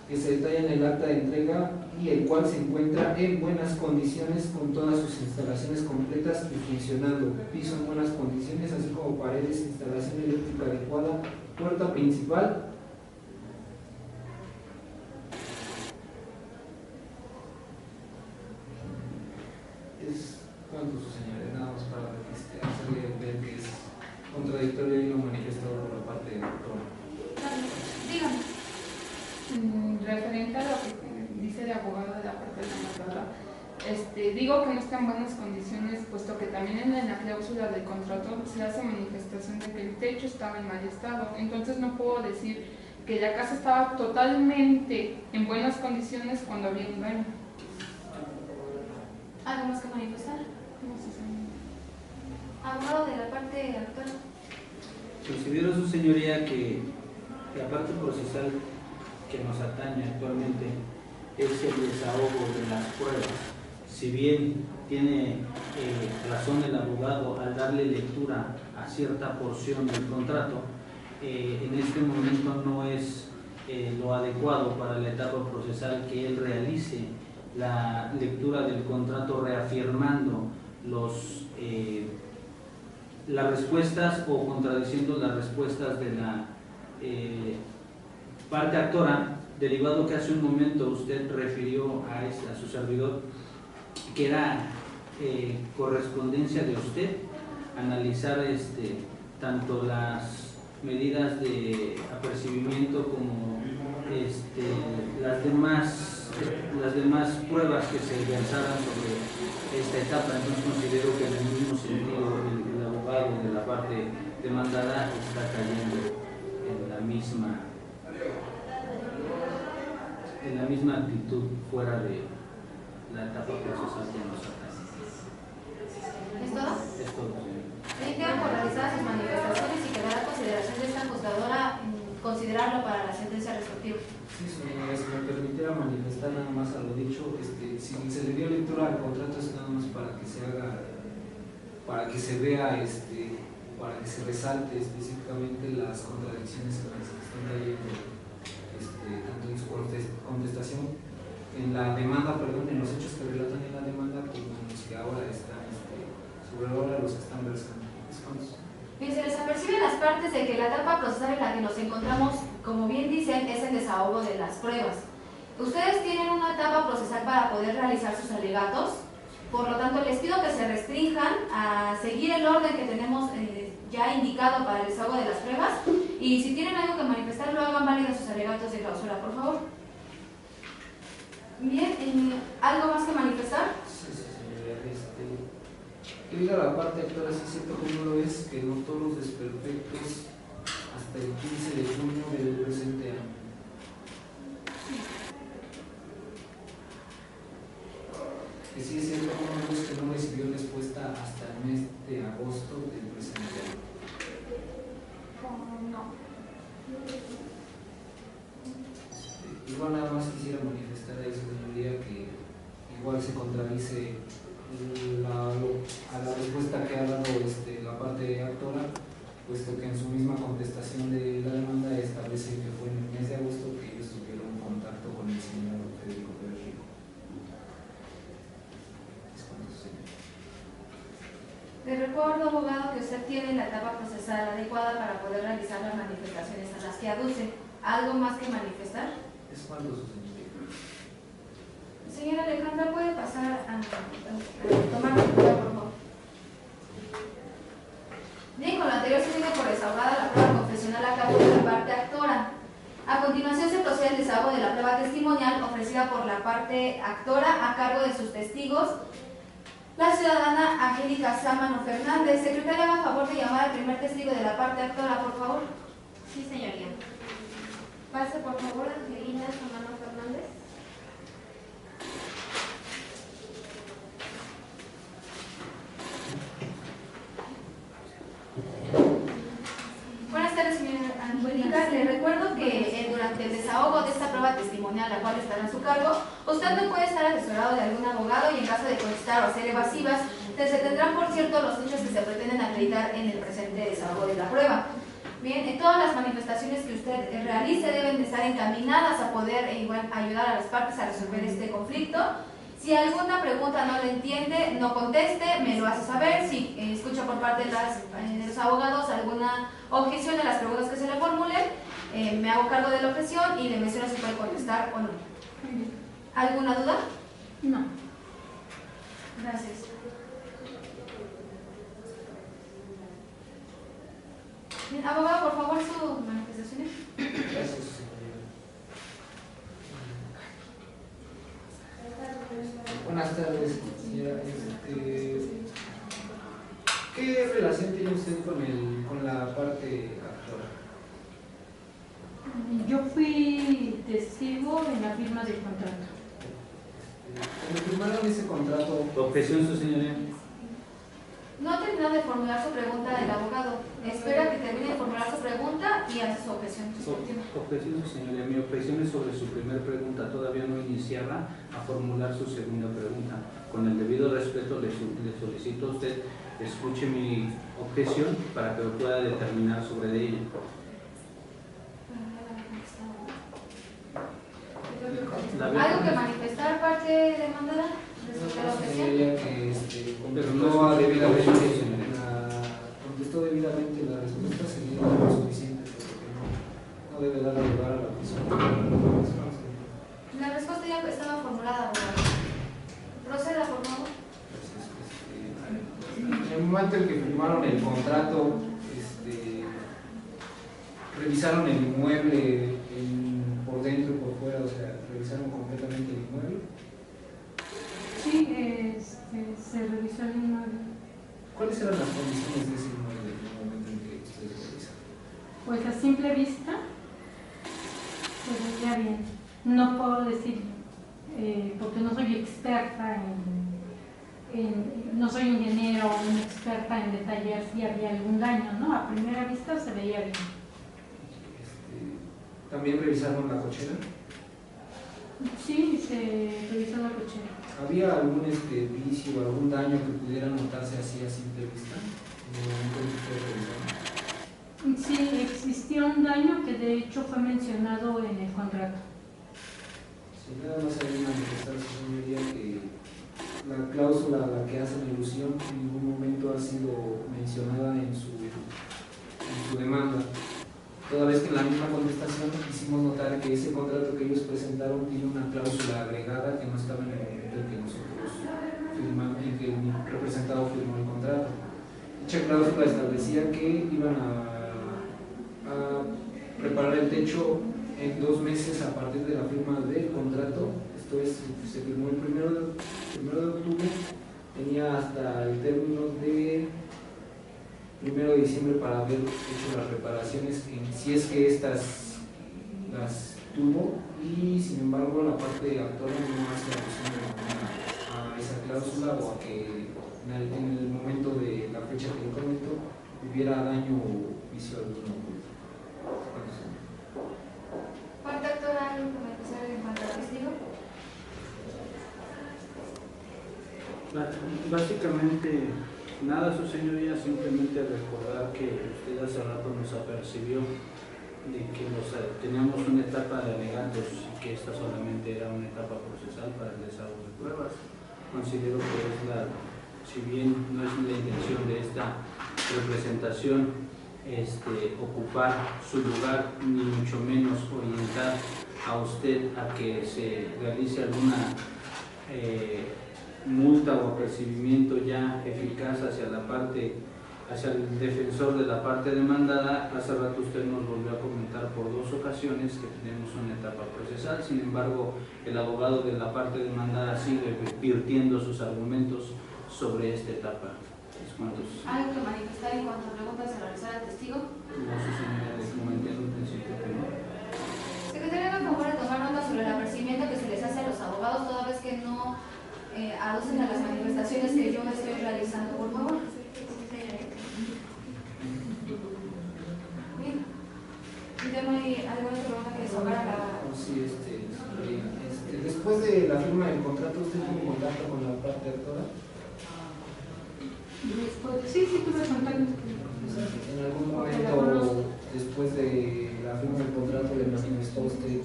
que se detallan en el acta de entrega y el cual se encuentra en buenas condiciones con todas sus instalaciones completas y funcionando, piso en buenas condiciones, así como paredes, instalación eléctrica adecuada, puerta principal. ¿Cuánto, su señoría? Nada más para hacerle ver que es contradictorio y lo manifestado por la parte del doctor. Dígame. Referente a lo que dice el abogado de la parte demandada, digo que no está en buenas condiciones, puesto que también en la cláusula del contrato se hace manifestación de que el techo estaba en mal estado. Entonces no puedo decir que la casa estaba totalmente en buenas condiciones cuando había un daño. ¿Algo más que manifestar? No sé, señor. Abogado de la parte actual. Considero, su señoría, que la parte procesal que nos atañe actualmente es el desahogo de las pruebas. Si bien tiene razón el abogado al darle lectura a cierta porción del contrato, en este momento no es lo adecuado para la etapa procesal que él realice la lectura del contrato reafirmando las respuestas o contradiciendo las respuestas de la parte actora, derivado que hace un momento usted refirió a su servidor que era correspondencia de usted analizar tanto las medidas de apercibimiento como las demás las demás pruebas que se realizaran sobre esta etapa. Entonces considero que en el mismo sentido el abogado de la parte demandada está cayendo en la misma actitud fuera de la etapa procesal que nos atañe. ¿Es todo? Es todo, señor. Quedan por realizar sus manifestaciones y quedará a consideración de esta juzgadora considerarlo para la sentencia respectiva. Sí, señora, si me permitiera manifestar nada más a lo dicho, si se le dio lectura al contrato es nada más para que se haga, para que se vea, para que se resalte específicamente las contradicciones que están cayendo, tanto en su contestación, en la demanda, perdón, en los hechos que relatan en la demanda, como en los que ahora están, sobre ahora los que están versando. Bien, se les aperciben las partes de que la etapa procesal en la que nos encontramos, como bien dicen, es el desahogo de las pruebas. Ustedes tienen una etapa procesal para poder realizar sus alegatos, por lo tanto les pido que se restrinjan a seguir el orden que tenemos ya indicado para el desahogo de las pruebas, y si tienen algo que manifestar, lo hagan válido sus alegatos de clausura, por favor. Bien, ¿algo más que manifestar? Sí, señora. Debido a la parte actual, así cierto como lo es, que notó los desperfectos hasta el 15 de junio del presente año. Que sí es cierto como lo es, que no recibió respuesta hasta el mes de agosto del presente año. No. Igual nada más quisiera manifestar a su señoría que igual se contradice a la respuesta que ha dado la parte actora, puesto que en su misma contestación de la demanda establece que fue en el mes de agosto que ellos tuvieron contacto con el señor Federico Pérez Rico. Es cuando sucede. Le recuerdo, abogado, que usted tiene la etapa procesal adecuada para poder realizar las manifestaciones a las que aduce. ¿Algo más que manifestar? Es cuando sucede. Señora Alejandra, ¿puede pasar a tomar lectura, por favor? Bien, con lo anterior se tiene por desahogada la prueba confesional a cargo de la parte actora. A continuación se procede el desahogo de la prueba testimonial ofrecida por la parte actora a cargo de sus testigos, la ciudadana Angélica Sámano Fernández. Secretaria, haga favor de llamar al primer testigo de la parte actora, por favor. Sí, señoría. Pase, por favor, Angelina Sámano Fernández. Buenas tardes, señora Angélica. Le recuerdo que durante el desahogo de esta prueba testimonial, la cual estará en su cargo, usted no puede estar asesorado de algún abogado y en caso de contestar o hacer evasivas, se tendrán por cierto los hechos que se pretenden acreditar en el presente desahogo de la prueba. Bien, todas las manifestaciones que usted realice deben de estar encaminadas a poder ayudar a las partes a resolver este conflicto. Si alguna pregunta no le entiende, no conteste, me lo hace saber. Si escucha por parte de los abogados alguna objeción a las preguntas que se le formulen, me hago cargo de la objeción y le menciono si puede contestar o no. ¿Alguna duda? No. Gracias. Bien, abogado, por favor, sus manifestaciones. Gracias, señoría. Buenas tardes, señora. ¿Qué relación tiene usted con la parte actora? Yo fui testigo en la firma del contrato. Cuando firmaron ese contrato, Objeción, su señoría. No ha terminado de formular su pregunta el abogado. Espera que termine de formular su pregunta y hace su objeción. Objeción, su señoría. Mi objeción es sobre su primera pregunta. Todavía no iniciaba a formular su segunda pregunta. Con el debido respeto le solicito a usted escuche mi objeción para que pueda determinar sobre ella. ¿Algo que manifestar, parte demandada? Respecto a la objeción. señoría que contestó debidamente la respuesta, sería lo suficiente, porque no debe dar lugar a la prisión. La respuesta ya estaba formulada, abogado. Proceda, por favor. En el momento en que firmaron el contrato, revisaron el inmueble por dentro y por fuera, o sea, revisaron completamente el ¿Cuáles eran las condiciones de ese inmueble en el momento en que ustedes realizaron? Pues a simple vista se veía bien. No puedo decir, porque no soy experta no soy ingeniero o una experta en detallar si había algún daño, ¿no? A primera vista se veía bien. ¿También revisaron la cochera? Sí, se revisó la cochera. ¿Había algún vicio, algún daño que pudiera notarse así a simple vista en el momento en que ustedes revisaron? Sí, existió un daño que de hecho fue mencionado en el contrato. Sí, nada más hay que manifestar, señoría, que la cláusula a la que hacen alusión en ningún momento ha sido mencionada en su demanda, toda vez que en la misma contestación quisimos notar que ese contrato que ellos presentaron tiene una cláusula agregada que no estaba en el momento en que nosotros firmamos, en que el representado firmó el contrato. Dicha cláusula establecía que iban a preparar el techo en 2 meses a partir de la firma del contrato. Esto es, se firmó el 1 de octubre, tenía hasta el término de 1 de diciembre para haber hecho las reparaciones, si es que estas las tuvo, y sin embargo la parte actual no hace alusión a esa cláusula o a que en el momento de la fecha que le comento hubiera daño o vicio alguno. ¿Cuánto actora en cuanto al testigo? Básicamente, nada, su señoría, simplemente recordar que usted hace rato nos apercibió de que teníamos una etapa de alegatos y que esta solamente era una etapa procesal para el desarrollo de pruebas. Considero que es si bien no es la intención de esta representación ocupar su lugar, ni mucho menos orientar a usted a que se realice alguna multa o apercibimiento ya eficaz hacia el defensor de la parte demandada. Hace rato usted nos volvió a comentar por 2 ocasiones que tenemos una etapa procesal. Sin embargo, el abogado de la parte demandada sigue virtiendo sus argumentos sobre esta etapa. ¿Algo que manifestar en cuanto a preguntas a realizar al testigo? No, su señoría, les comenté en un principio que no. Secretario, ¿me favor de tomar nota sobre el apercibimiento que se les hace a los abogados toda vez que no aducen a las manifestaciones que yo estoy realizando, por favor? Bien. ¿Y no hay alguna pregunta que desahogar a la...? Sí, después de la firma del contrato, ¿usted tuvo contacto con la parte actora? Después, sí, tuve contacto. ¿En algún momento, después de la firma del contrato, le manifestó usted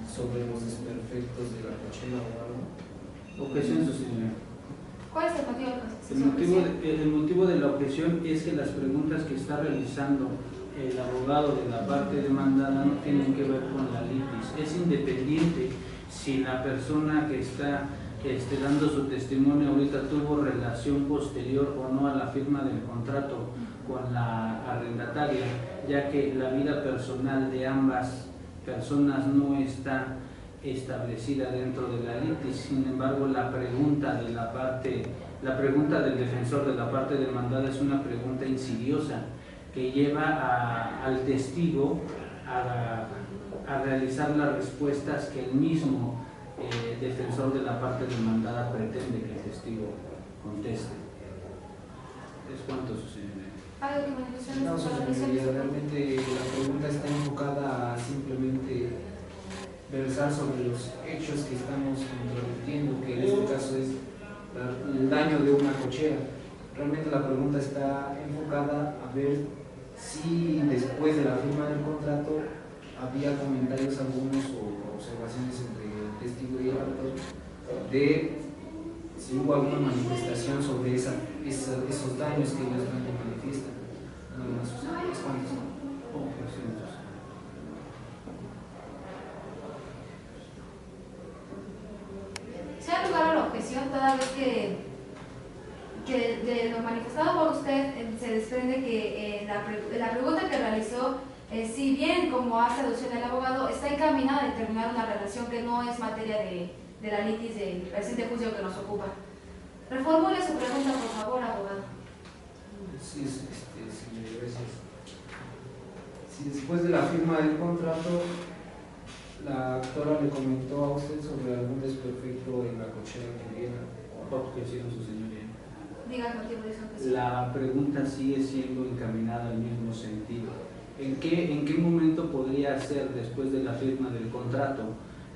sobre los desperfectos de la cochera o algo? Objeción, su señoría. ¿Cuál es el motivo de la El motivo de la objeción es que las preguntas que está realizando el abogado de la parte demandada no tienen que ver con la litis. Es independiente si la persona que está dando su testimonio ahorita tuvo relación posterior o no a la firma del contrato con la arrendataria, ya que la vida personal de ambas personas no está establecida dentro de la litis. Sin embargo, la pregunta del defensor de la parte demandada es una pregunta insidiosa que lleva al testigo a realizar las respuestas que el mismo defensor de la parte demandada pretende que el testigo conteste. ¿Es cuánto, su señoría? No, su señoría, realmente la pregunta está enfocada a simplemente versar sobre los hechos que estamos controvertiendo, que en este caso es el daño de una cochera. Realmente la pregunta está enfocada a ver si después de la firma del contrato había comentarios algunos o observaciones entre el testigo y el autor de si hubo alguna manifestación sobre esos daños que ellos manifiestan. Nada más, ¿es cuántos? Se da lugar a la objeción toda vez que de lo manifestado por usted se desprende que la pregunta que realizó, si bien como hace alusión el abogado, está encaminada a determinar una relación que no es materia de la litis del presente juicio que nos ocupa. Reformule su pregunta, por favor, abogado. Sí, señor, gracias. Si después de la firma del contrato la actora le comentó a usted sobre algún desperfecto en la cochera que hubiera. Objeción, su señoría. Diga el motivo de su objeción. La pregunta sigue siendo encaminada al mismo sentido. ¿En qué momento podría ser, después de la firma del contrato,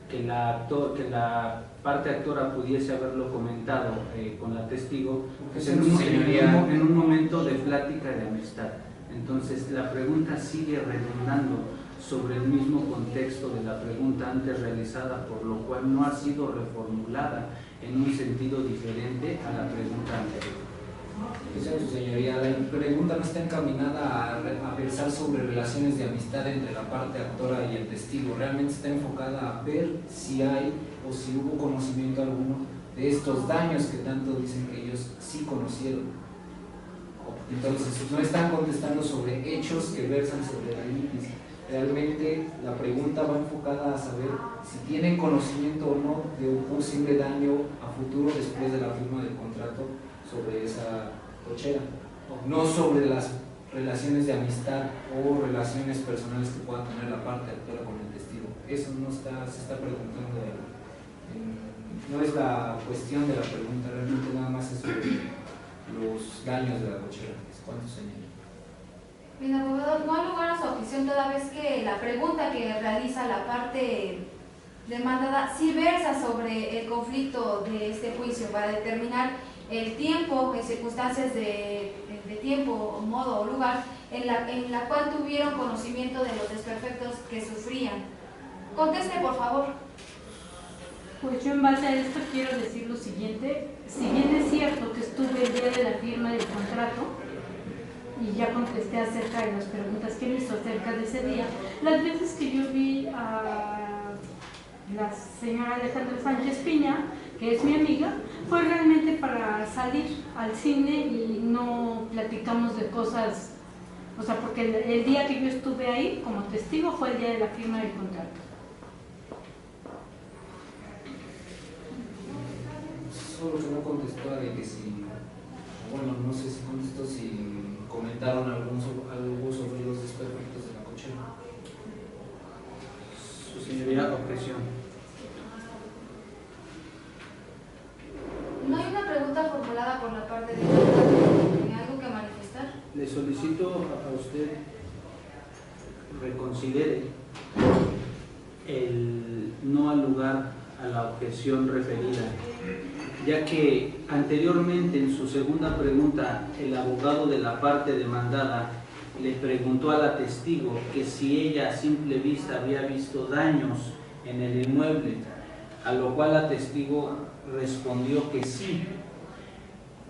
que la parte actora pudiese haberlo comentado con la testigo pues en un momento de plática de amistad? Entonces la pregunta sigue redundando sobre el mismo contexto de la pregunta antes realizada, por lo cual no ha sido reformulada en un sentido diferente a la pregunta anterior. Su señoría, la pregunta no está encaminada a versar sobre relaciones de amistad entre la parte actora y el testigo, realmente está enfocada a ver si hay o si hubo conocimiento alguno de estos daños que tanto dicen que ellos sí conocieron. Entonces no están contestando sobre hechos que versan sobre la litis. Realmente la pregunta va enfocada a saber si tienen conocimiento o no de un posible daño a futuro después de la firma del contrato sobre esa cochera, no sobre las relaciones de amistad o relaciones personales que pueda tener la parte actora con el testigo. Eso no se está preguntando, no es la cuestión de la pregunta, realmente nada más es sobre los daños de la cochera. ¿Cuántos, señor? Bien, abogado, no ha lugar a su objeción toda vez que la pregunta que realiza la parte demandada sí versa sobre el conflicto de este juicio para determinar el tiempo, en circunstancias de tiempo, modo o lugar en la cual tuvieron conocimiento de los desperfectos que sufrían. Conteste, por favor. Pues yo en base a esto quiero decir lo siguiente. Si bien es cierto que estuve el día de la firma del contrato y ya contesté acerca de las preguntas que me hizo acerca de ese día, las veces que yo vi a la señora Alejandra Sánchez Piña, que es mi amiga, fue realmente para salir al cine y no platicamos de cosas, o sea, porque el día que yo estuve ahí como testigo fue el día de la firma del contrato. Solo que no contestó de que si, bueno, no sé si contestó si comentaron algo sobre los desperfectos de la cochera. Su señoría, objeción. No hay una pregunta formulada por la parte de ¿tiene algo que manifestar? Le solicito a usted reconsidere el no al lugar a la objeción referida, ya que anteriormente en su segunda pregunta el abogado de la parte demandada le preguntó a la testigo que si ella a simple vista había visto daños en el inmueble, a lo cual la testigo respondió que sí.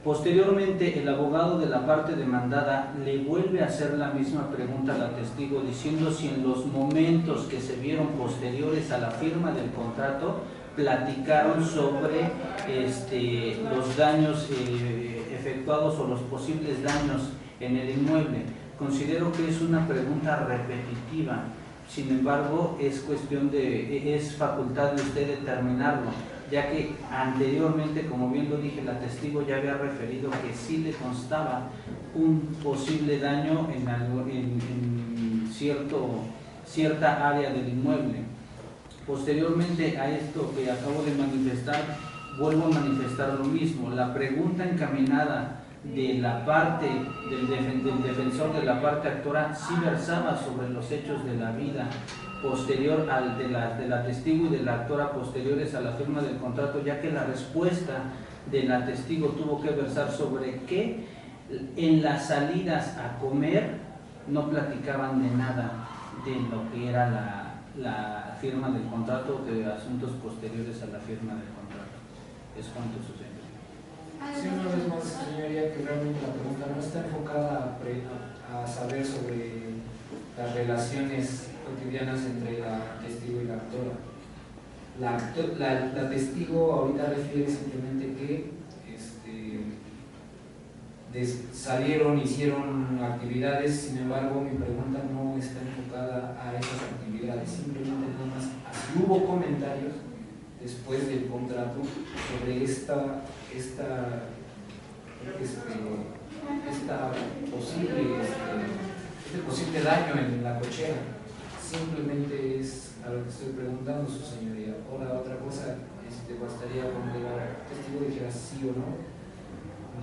Posteriormente el abogado de la parte demandada le vuelve a hacer la misma pregunta a la testigo, diciendo si en los momentos que se vieron posteriores a la firma del contrato platicaron sobre los daños efectuados o los posibles daños en el inmueble. Considero que es una pregunta repetitiva, sin embargo es facultad de usted determinarlo, ya que anteriormente, como bien lo dije, la testigo ya había referido que sí le constaba un posible daño en cierta área del inmueble. Posteriormente a esto que acabo de manifestar, vuelvo a manifestar lo mismo. La pregunta encaminada de la parte del defensor de la parte actora sí versaba sobre los hechos de la vida posterior al de la testigo y de la actora posteriores a la firma del contrato, ya que la respuesta de la testigo tuvo que versar sobre que en las salidas a comer no platicaban de nada de lo que era la firma del contrato, de asuntos posteriores a la firma del contrato. Es cuanto sucede. Sí, una vez más, señoría, que realmente la pregunta no está enfocada a saber sobre las relaciones cotidianas entre la testigo y la actora. La testigo ahorita refiere simplemente que salieron, hicieron actividades, sin embargo mi pregunta no está enfocada a esas actividades, simplemente nada más si hubo comentarios después del contrato sobre esta este posible daño en la cochera. Simplemente es a lo que estoy preguntando, su señoría. Ahora, otra cosa, bastaría con que el testigo dijera sí o no.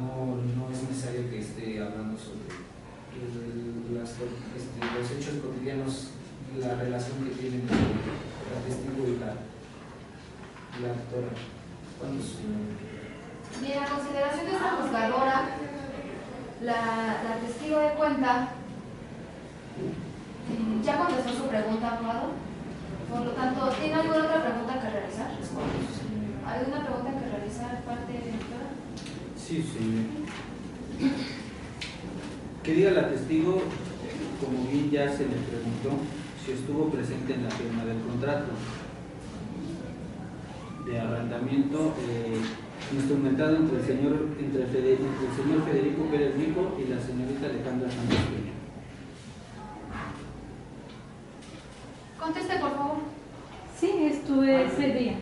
No es necesario que esté hablando sobre los hechos cotidianos y la relación que tienen entre el testigo y la actora. ¿Cuándo, señor? Bien, a consideración de esta juzgadora, la testigo de cuenta ya contestó su pregunta, abogado. Por lo tanto, ¿tiene alguna otra pregunta que realizar? ¿Alguna pregunta que realizar parte de la doctora? Sí, señor. Que diga la testigo, como bien ya se le preguntó, si estuvo presente en la firma del contrato de arrendamiento instrumentado entre el señor Federico Pérez Rico y la señorita Alejandra Sánchez Peña. Conteste, por favor. Sí, estuve ese día.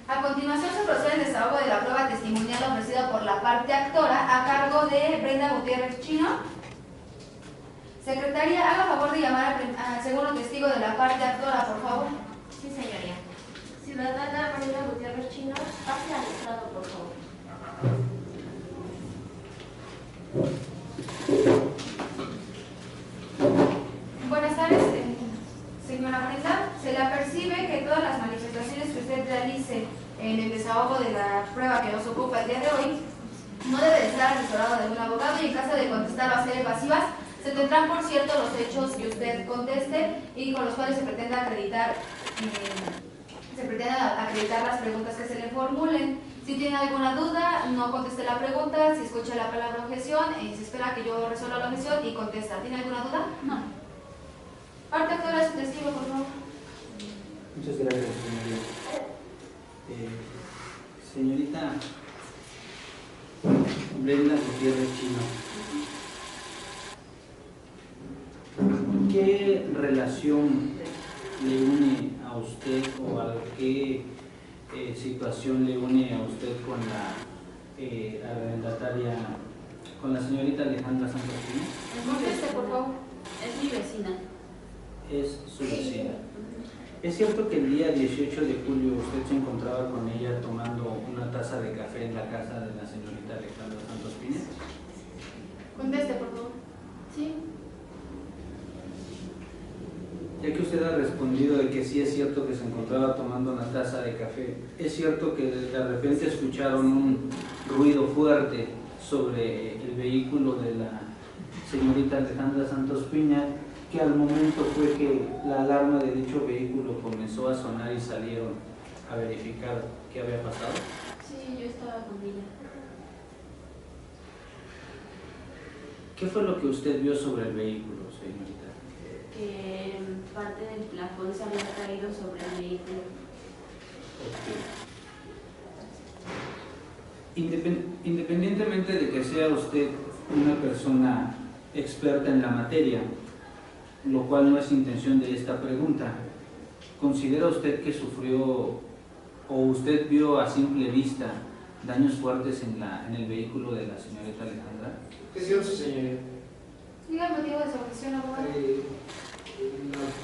A continuación se procede el desahogo de la prueba testimonial ofrecida por la parte actora a cargo de Brenda Gutiérrez Chino. Secretaria, haga favor de llamar al segundo testigo de la parte actora, por favor. Sí, señoría. Ciudadana Brenda Gutiérrez Chino, pase al estrado, por favor. Buenas tardes, señora Brenda. Se le apercibe que todas las manifestaciones que usted realice en el desahogo de la prueba que nos ocupa el día de hoy no debe de estar asesorado de algún abogado, y en caso de contestar o hacer evasivas, se tendrán por cierto los hechos que usted conteste y con los cuales se pretenda acreditar las preguntas que se le formulen. Si tiene alguna duda, no conteste la pregunta. Si escucha la palabra objeción, se espera que yo resuelva la objeción y contesta. ¿Tiene alguna duda? No. Parte actora de su testigo, por favor. Muchas gracias, señoría. Señorita Brenda Gutiérrez Chino, ¿qué relación le une a usted o a qué situación le une a usted con la arrendataria, con la señorita Alejandra Sánchez Peña? Conteste, por favor. Es mi vecina. Es su vecina. ¿Es cierto que el día 18 de julio usted se encontraba con ella tomando una taza de café en la casa de la señorita Alejandra Santos Piña? Conteste, por favor. Sí. Ya que usted ha respondido de que sí es cierto que se encontraba tomando una taza de café, ¿es cierto que de repente escucharon un ruido fuerte sobre el vehículo de la señorita Alejandra Santos Piña, que al momento fue que la alarma de dicho vehículo comenzó a sonar y salieron a verificar qué había pasado? Sí, yo estaba con ella. ¿Qué fue lo que usted vio sobre el vehículo, señorita? Que parte del plafón se había caído sobre el vehículo. Independientemente de que sea usted una persona experta en la materia, lo cual no es intención de esta pregunta, ¿considera usted que sufrió o usted vio a simple vista daños fuertes en el vehículo de la señorita Alejandra? ¿Qué señor, su señoría? Diga el motivo de su objeción, abogado.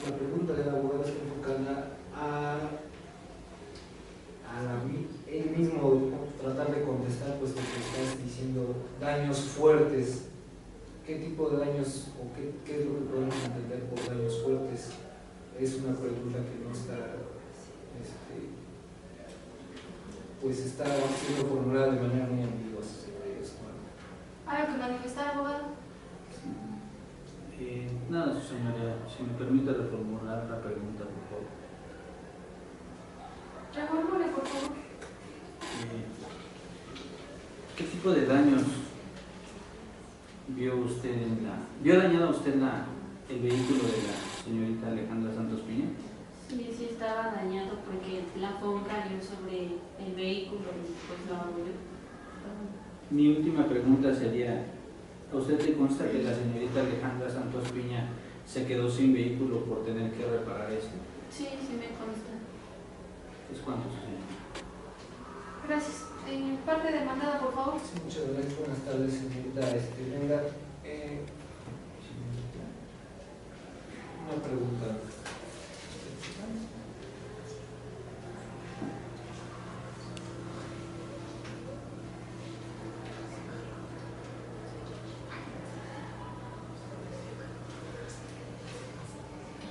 La pregunta de la abogada está enfocada él mismo tratar de contestar, puesto que estás diciendo daños fuertes. ¿Qué tipo de daños o qué es lo que podemos entender por daños fuertes? Es una pregunta que no está, pues está siendo formulada de manera muy ambigua. ¿Algo que manifestar, abogado? Nada, señora, si me permite reformular la pregunta, por favor. Reformule, por favor. ¿Qué tipo de daños vio usted ¿vio dañado usted el vehículo de la señorita Alejandra Santos Piña? Sí, estaba dañado porque el plafón cayó sobre el vehículo y pues lo abrió. Mi última pregunta sería, ¿a usted le consta que la señorita Alejandra Santos Piña se quedó sin vehículo por tener que reparar esto? Sí, sí me consta. ¿Es cuánto, señor? Gracias. Parte demandada, por favor. Sí, muchas gracias. Buenas tardes, señorita Brenda. Una pregunta.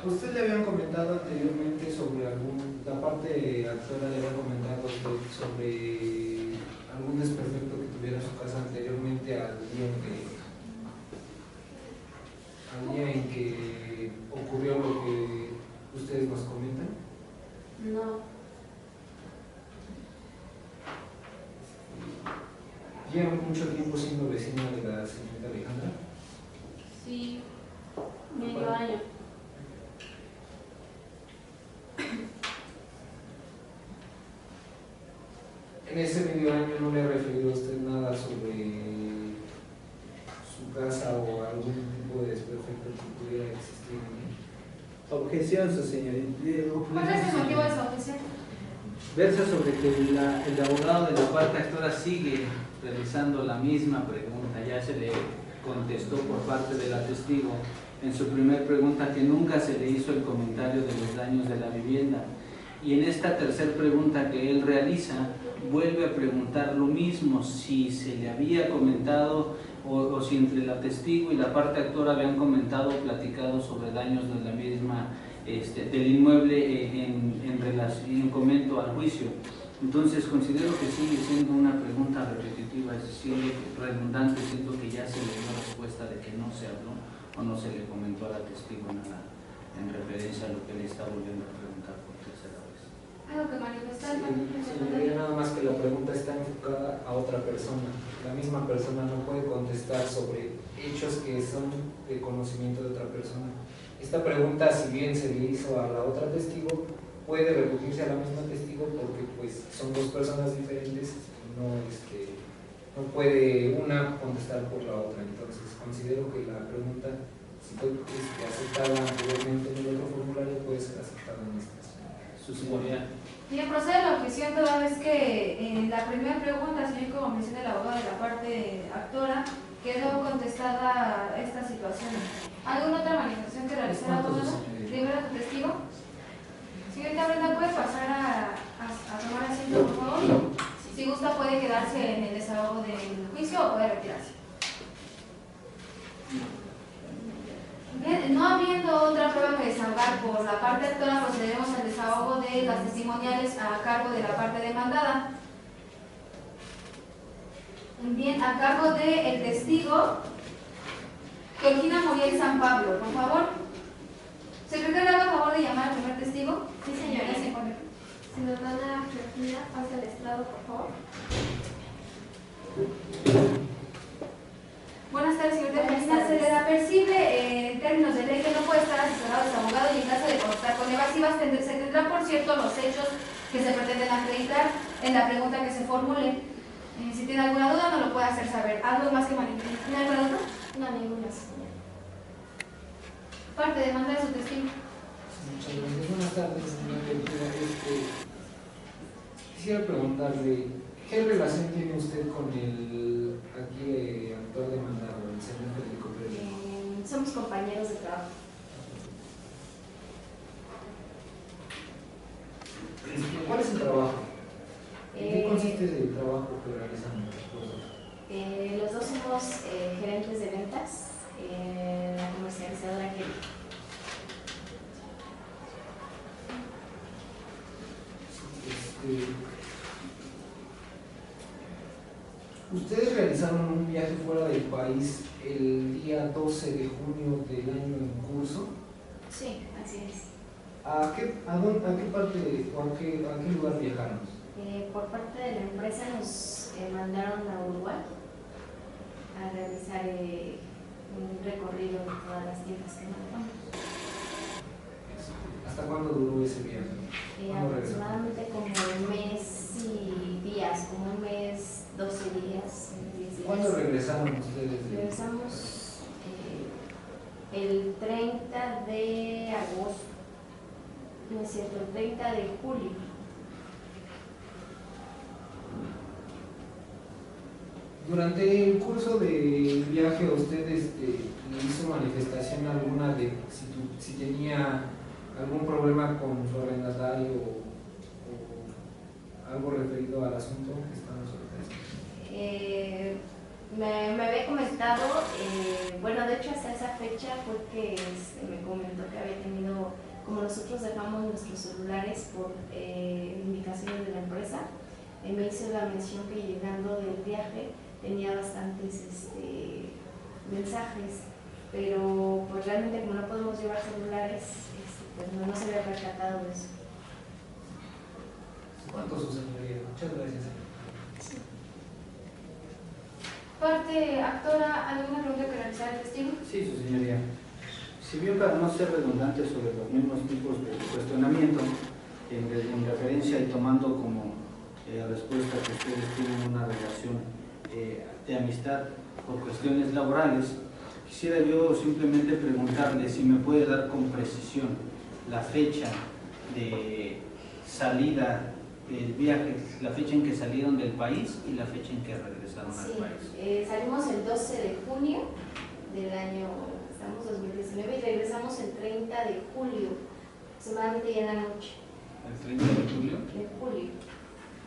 ¿A usted le habían comentado anteriormente sobre la parte actora le había comentado a usted sobre algún desperfecto que tuviera en su casa anteriormente al día en que ocurrió lo que ustedes nos comentan? No. ¿Llevan mucho tiempo siendo vecina de la señorita Alejandra? Sí, medio año. En ese medio año no le ha referido a usted nada sobre su casa o algún tipo de desperfecto que pudiera existir en él. Objeción, su señorita. ¿Cuál es el motivo de su objeción? Versa sobre que el abogado de la parte actora sigue realizando la misma pregunta. Ya se le contestó por parte de la testigo en su primer pregunta que nunca se le hizo el comentario de los daños de la vivienda. Y en esta tercera pregunta que él realiza, vuelve a preguntar lo mismo, si se le había comentado o si entre la testigo y la parte actora habían comentado o platicado sobre daños de la misma, del inmueble en relación, comento al juicio. Entonces considero que sigue siendo una pregunta repetitiva, es decir, redundante, siento que ya se le dio respuesta de que no se habló o no se le comentó a la testigo nada en referencia a lo que le está volviendo a preguntar por tercera vez. ¿Algo que manifestar? Señoría, nada más que la pregunta está enfocada a otra persona. La misma persona no puede contestar sobre hechos que son de conocimiento de otra persona. Esta pregunta, si bien se le hizo a la otra testigo, puede repetirse a la misma testigo porque pues son dos personas diferentes y no puede una contestar por la otra. Entonces considero que la pregunta, si fue aceptada anteriormente en el otro formulario, puede ser aceptada en esta. Su señoría. Bien, procede la objeción toda vez que en la primera pregunta, señor, como menciona el abogado de la parte actora, quedó contestada esta situación. ¿Alguna otra manifestación que realizar el abogado? Primero tu testigo. Señorita Brenda, ¿puede pasar a tomar asiento, por favor? Si gusta, puede quedarse en el desahogo del juicio o puede retirarse. Bien, no habiendo otra prueba que desahogar por la parte actora, procederemos al desahogo de las testimoniales a cargo de la parte demandada. Bien, a cargo del testigo Georgina Muriel San Pablo, por favor. Secretaria, haga favor de llamar al primer testigo. Sí, señora. Ciudadana Georgina, pase al estrado, por favor. Buenas tardes, señorita Georgina. Se le apercibe en términos de ley que no puede estar asesorado de su abogado y en caso de constar con evasivas se tendrán por cierto los hechos que se pretenden acreditar en la pregunta que se formule. Si tiene alguna duda, no lo puede hacer saber. ¿Algo más que manifestar? ¿Tiene alguna duda? No, ninguna, señora. Parte de demanda de su testigo. Muchas gracias. Buenas tardes, señora. Quisiera preguntarle, ¿qué relación tiene usted con el actor demandado, el señor Federico Pérez? Somos compañeros de trabajo. ¿Cuál es el trabajo? ¿En qué consiste el trabajo que realizan los dos? Los dos somos gerentes de ventas en la comercializadora Angélica. Ustedes realizaron un viaje fuera del país el día 12 de junio del año en curso. Sí, así es. ¿A qué parte o a qué lugar viajaron? Por parte de la empresa nos mandaron a Uruguay a realizar un recorrido de todas las tiendas que manejamos. ¿Hasta cuándo duró ese viaje? Aproximadamente como un mes y días, como un mes, 12 días, 10 días. ¿Cuándo regresaron ustedes? Regresamos el 30 de agosto, no es cierto, el 30 de julio. Durante el curso del viaje, ¿usted le hizo manifestación alguna de si tenía algún problema con su arrendatario o algo referido al asunto que estamos ofreciendo? Me había comentado, bueno, de hecho hasta esa fecha fue que me comentó que había tenido, como nosotros dejamos nuestros celulares por indicaciones de la empresa, me hizo la mención que llegando del viaje tenía bastantes mensajes, pero pues realmente como no podemos llevar celulares, pues no se había percatado de eso. ¿Cuánto su señoría? Muchas gracias. Sí. Parte, actora, ¿alguna pregunta que realizar al testigo? Sí, su señoría. Si bien para no ser redundante sobre los mismos tipos de cuestionamiento, en referencia y tomando como respuesta que ustedes tienen una relación de amistad por cuestiones laborales, quisiera yo simplemente preguntarle si me puede dar con precisión la fecha de salida del viaje, la fecha en que salieron del país y la fecha en que regresaron al país. Salimos el 12 de junio del año, estamos 2019, y regresamos el 30 de julio, aproximadamente ya en la noche. ¿El 30 de julio? De julio.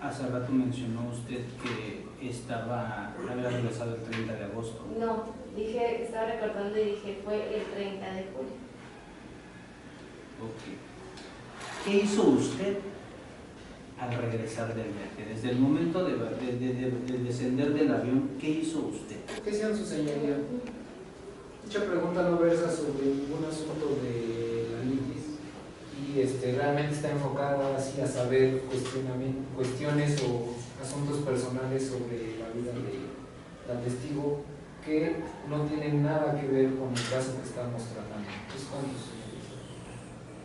Hace rato mencionó usted que había regresado el 30 de agosto. No, estaba recordando y dije fue el 30 de julio. Ok. ¿Qué hizo usted al regresar del viaje? Desde el momento de descender del avión, ¿qué hizo usted? ¿Qué sean su señoría? Dicha pregunta no versa sobre ningún asunto de la litis y realmente está enfocada así a saber cuestiones o asuntos personales sobre la vida del testigo que no tienen nada que ver con el caso que estamos tratando. Entonces, ¿cuántos?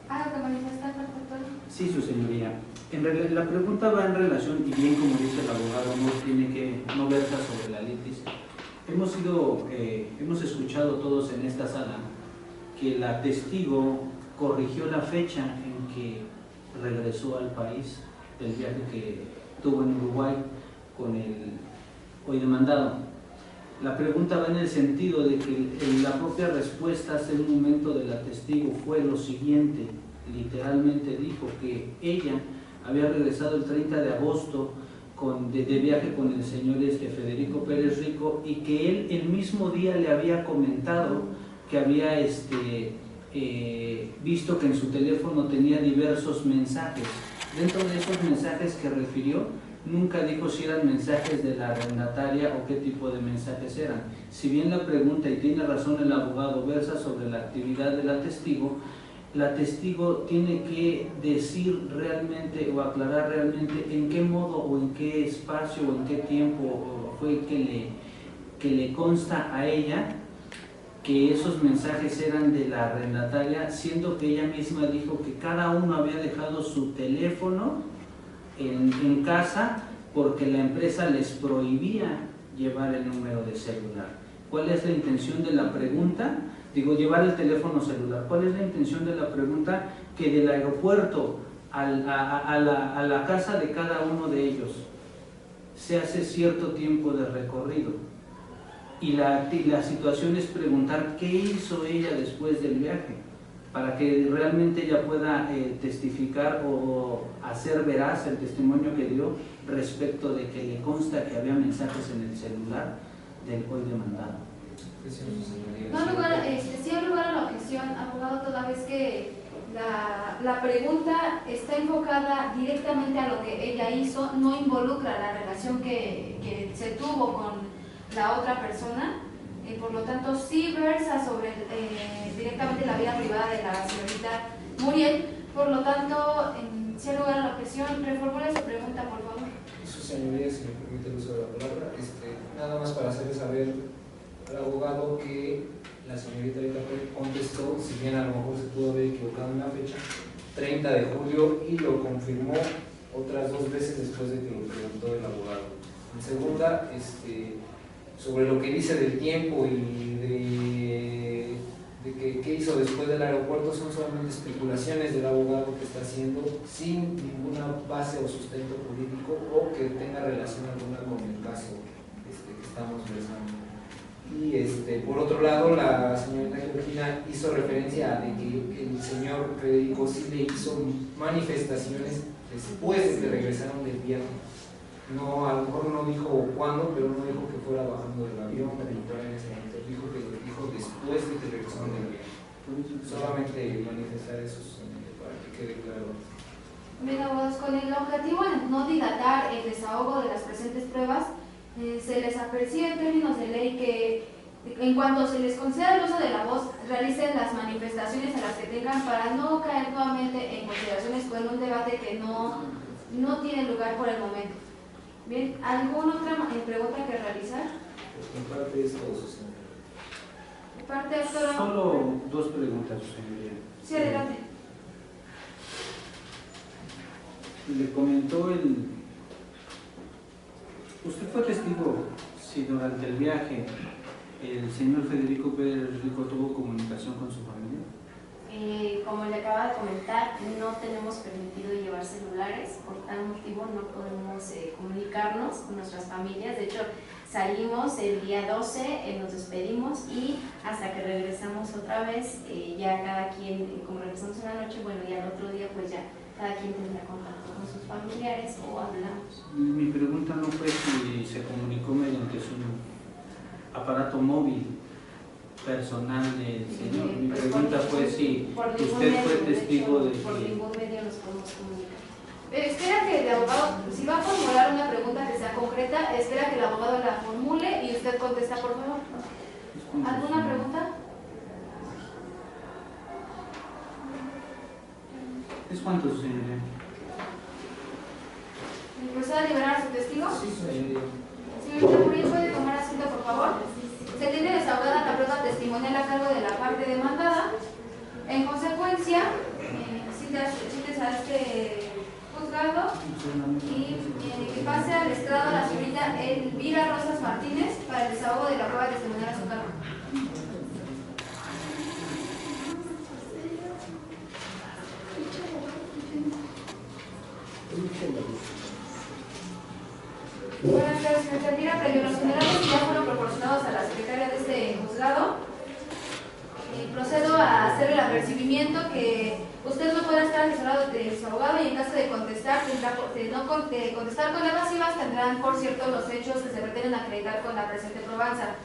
¿Algo que manifestar, doctor? Sí, su señoría. En realidad, la pregunta va en relación, y bien como dice el abogado, no versa sobre la litis. Hemos escuchado todos en esta sala que la testigo corrigió la fecha en que regresó al país del viaje que tuvo en Uruguay con el hoy demandado. La pregunta va en el sentido de que la propia respuesta hace un momento de la testigo fue lo siguiente, literalmente dijo que ella había regresado el 30 de agosto de viaje con el señor Federico Pérez Rico y que él el mismo día le había comentado que había visto que en su teléfono tenía diversos mensajes. Dentro de esos mensajes que refirió, nunca dijo si eran mensajes de la arrendataria o qué tipo de mensajes eran. Si bien la pregunta, y tiene razón el abogado, versa sobre la actividad de la testigo tiene que decir realmente o aclarar realmente en qué modo o en qué espacio o en qué tiempo fue que le consta a ella que esos mensajes eran de la arrendataria, siendo que ella misma dijo que cada uno había dejado su teléfono en casa porque la empresa les prohibía llevar el número de celular. ¿Cuál es la intención de la pregunta? Digo, llevar el teléfono celular. ¿Cuál es la intención de la pregunta? Que del aeropuerto a la casa de cada uno de ellos se hace cierto tiempo de recorrido. Y la situación es preguntar qué hizo ella después del viaje, para que realmente ella pueda testificar o hacer veraz el testimonio que dio respecto de que le consta que había mensajes en el celular del hoy demandado. Sí hay lugar a la objeción, abogado, toda vez que la pregunta está enfocada directamente a lo que ella hizo, no involucra la relación que se tuvo con la otra persona, por lo tanto sí versa sobre directamente la vida privada de la señorita Muriel, por lo tanto, si hay lugar a la objeción, reformule su pregunta, por favor. Su señoría, si me permite el uso de la palabra, nada más para hacerle saber al abogado que la señorita ahorita contestó, si bien a lo mejor se pudo haber equivocado en la fecha, 30 de julio, y lo confirmó otras 2 veces después de que lo preguntó el abogado. En segunda, sobre lo que dice del tiempo y de que qué hizo después del aeropuerto, son solamente especulaciones del abogado que está haciendo sin ninguna base o sustento jurídico o que tenga relación alguna con el caso que estamos Y por otro lado, la señorita Georgina hizo referencia a de que el señor Federico sí le hizo manifestaciones después de que regresaron del viaje. No, a lo mejor no dijo cuándo, pero no dijo que fuera bajando del avión o en ese momento. Dijo que lo dijo después de que regresaron del viaje. Solamente manifestar eso para que quede claro. Bien, abogados, con el objetivo de no dilatar el desahogo de las presentes pruebas, se les apercibe en términos de ley que en cuanto se les conceda el uso de la voz, realicen las manifestaciones a las que tengan para no caer nuevamente en consideraciones con un debate que no tiene lugar por el momento. Bien, ¿alguna otra pregunta que realizar? En parte es todo, señor. De parte, doctora. Solo dos preguntas, señoría. Sí, adelante. Le comentó ¿Usted fue testigo si durante el viaje el señor Federico Pérez Rico tuvo comunicación con su familia? Como le acaba de comentar, no tenemos permitido llevar celulares, por tal motivo no podemos comunicarnos con nuestras familias. De hecho, salimos el día 12, nos despedimos y hasta que regresamos otra vez, ya cada quien, como regresamos en la noche, bueno, ya el otro día pues ya cada quien tendrá contacto con sus familiares o hablamos. Mi pregunta no fue si se comunicó mediante su aparato móvil personal del señor. Mi pregunta fue si usted fue testigo de por ningún medio nos podemos comunicar. Espera que el abogado, si va a formular una pregunta que sea concreta, espera que el abogado la formule y usted contesta, por favor. ¿Alguna pregunta? ¿Es cuánto, señoría? ¿Procede a liberar a su testigo? Sí, señoría. Señorita Murillo, ¿puede tomar asiento, por favor? Se tiene desahogada la prueba testimonial a cargo de la parte demandada. En consecuencia, cites a este juzgado y que pase al estrado la señorita Elvira Rosas Martínez para el desahogo de la prueba testimonial a su cargo. Buenas tardes, señorita Elvira. Previo los generales ya fueron proporcionados a la secretaria de este juzgado. Procedo a hacer el apercibimiento que usted no puede estar asesorado de su abogado y en caso de contestar, de contestar con evasivas tendrán por cierto los hechos que se pretenden acreditar con la presente probanza.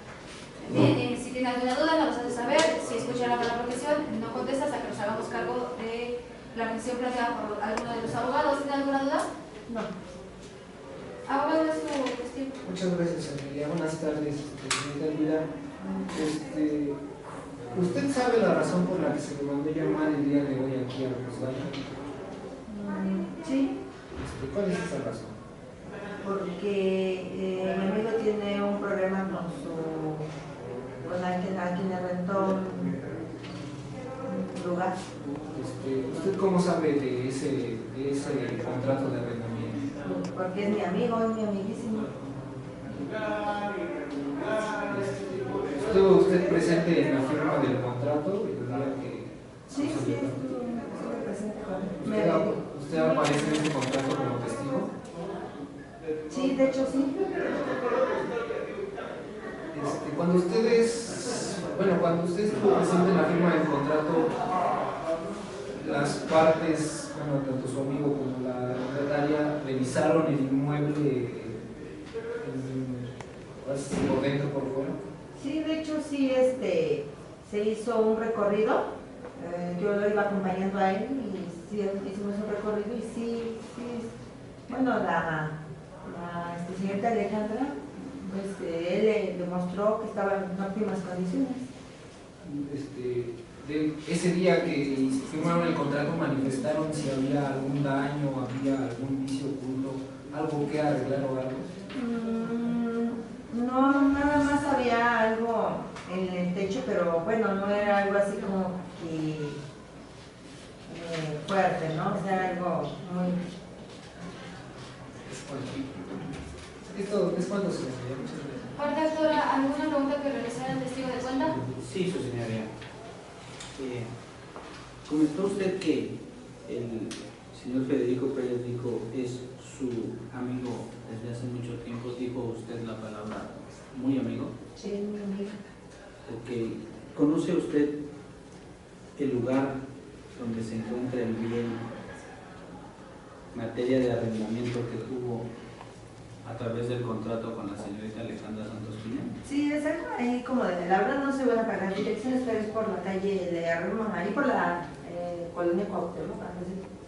Bien, si tiene alguna duda nos hace saber. Si escucha la protección, no contesta hasta que nos hagamos cargo de la objeción planteada por alguno de los abogados. ¿Tiene alguna duda? No. Abogado, es su testigo. Muchas gracias, señoría. Buenas tardes, señorita Elvira. ¿Usted sabe la razón por la que se le mandó llamar el día de hoy aquí al juzgado? Sí, ¿Cuál es esa razón? porque mi amigo tiene un problema con a quien le rentó un lugar. ¿Usted cómo sabe de ese contrato de arrendamiento? Porque es mi amigo, es mi amiguísimo. ¿Estuvo usted presente en la firma del contrato el día que... Sí, estuve presente con él. ¿Usted aparece en ese contrato como testigo? Sí, de hecho sí. Cuando usted estuvo presente en la firma del contrato, las partes, tanto su amigo como la secretaria, revisaron el inmueble por dentro, por fuera. Sí, de hecho sí, se hizo un recorrido. Yo lo iba acompañando a él y sí, hicimos un recorrido y sí, bueno, la señorita Alejandra, pues él le demostró que estaba en óptimas condiciones. Ese día que firmaron el contrato, manifestaron si había algún daño, había algún vicio oculto, algo que arreglar o algo. No, nada más había algo en el techo, pero bueno, no era algo así como que fuerte, ¿no? O sea, algo muy... Esto es cuando se me dio. Muchas gracias. Parte, doctora, ¿alguna pregunta que realizar al testigo de cuenta? Sí, su señoría. Comentó usted que el señor Federico Pérez Rico es su amigo desde hace mucho tiempo. Dijo usted la palabra muy amigo. Sí, muy amigo. Ok. ¿Conoce usted el lugar donde se encuentra el bien, materia de arrendamiento que tuvo a través del contrato con la señorita Alejandra Santos Piña? Sí, es algo ahí como de, la verdad no se van a pagar direcciones, pero es por la calle de Arremón, ahí por la colonia Cuauhtémoc,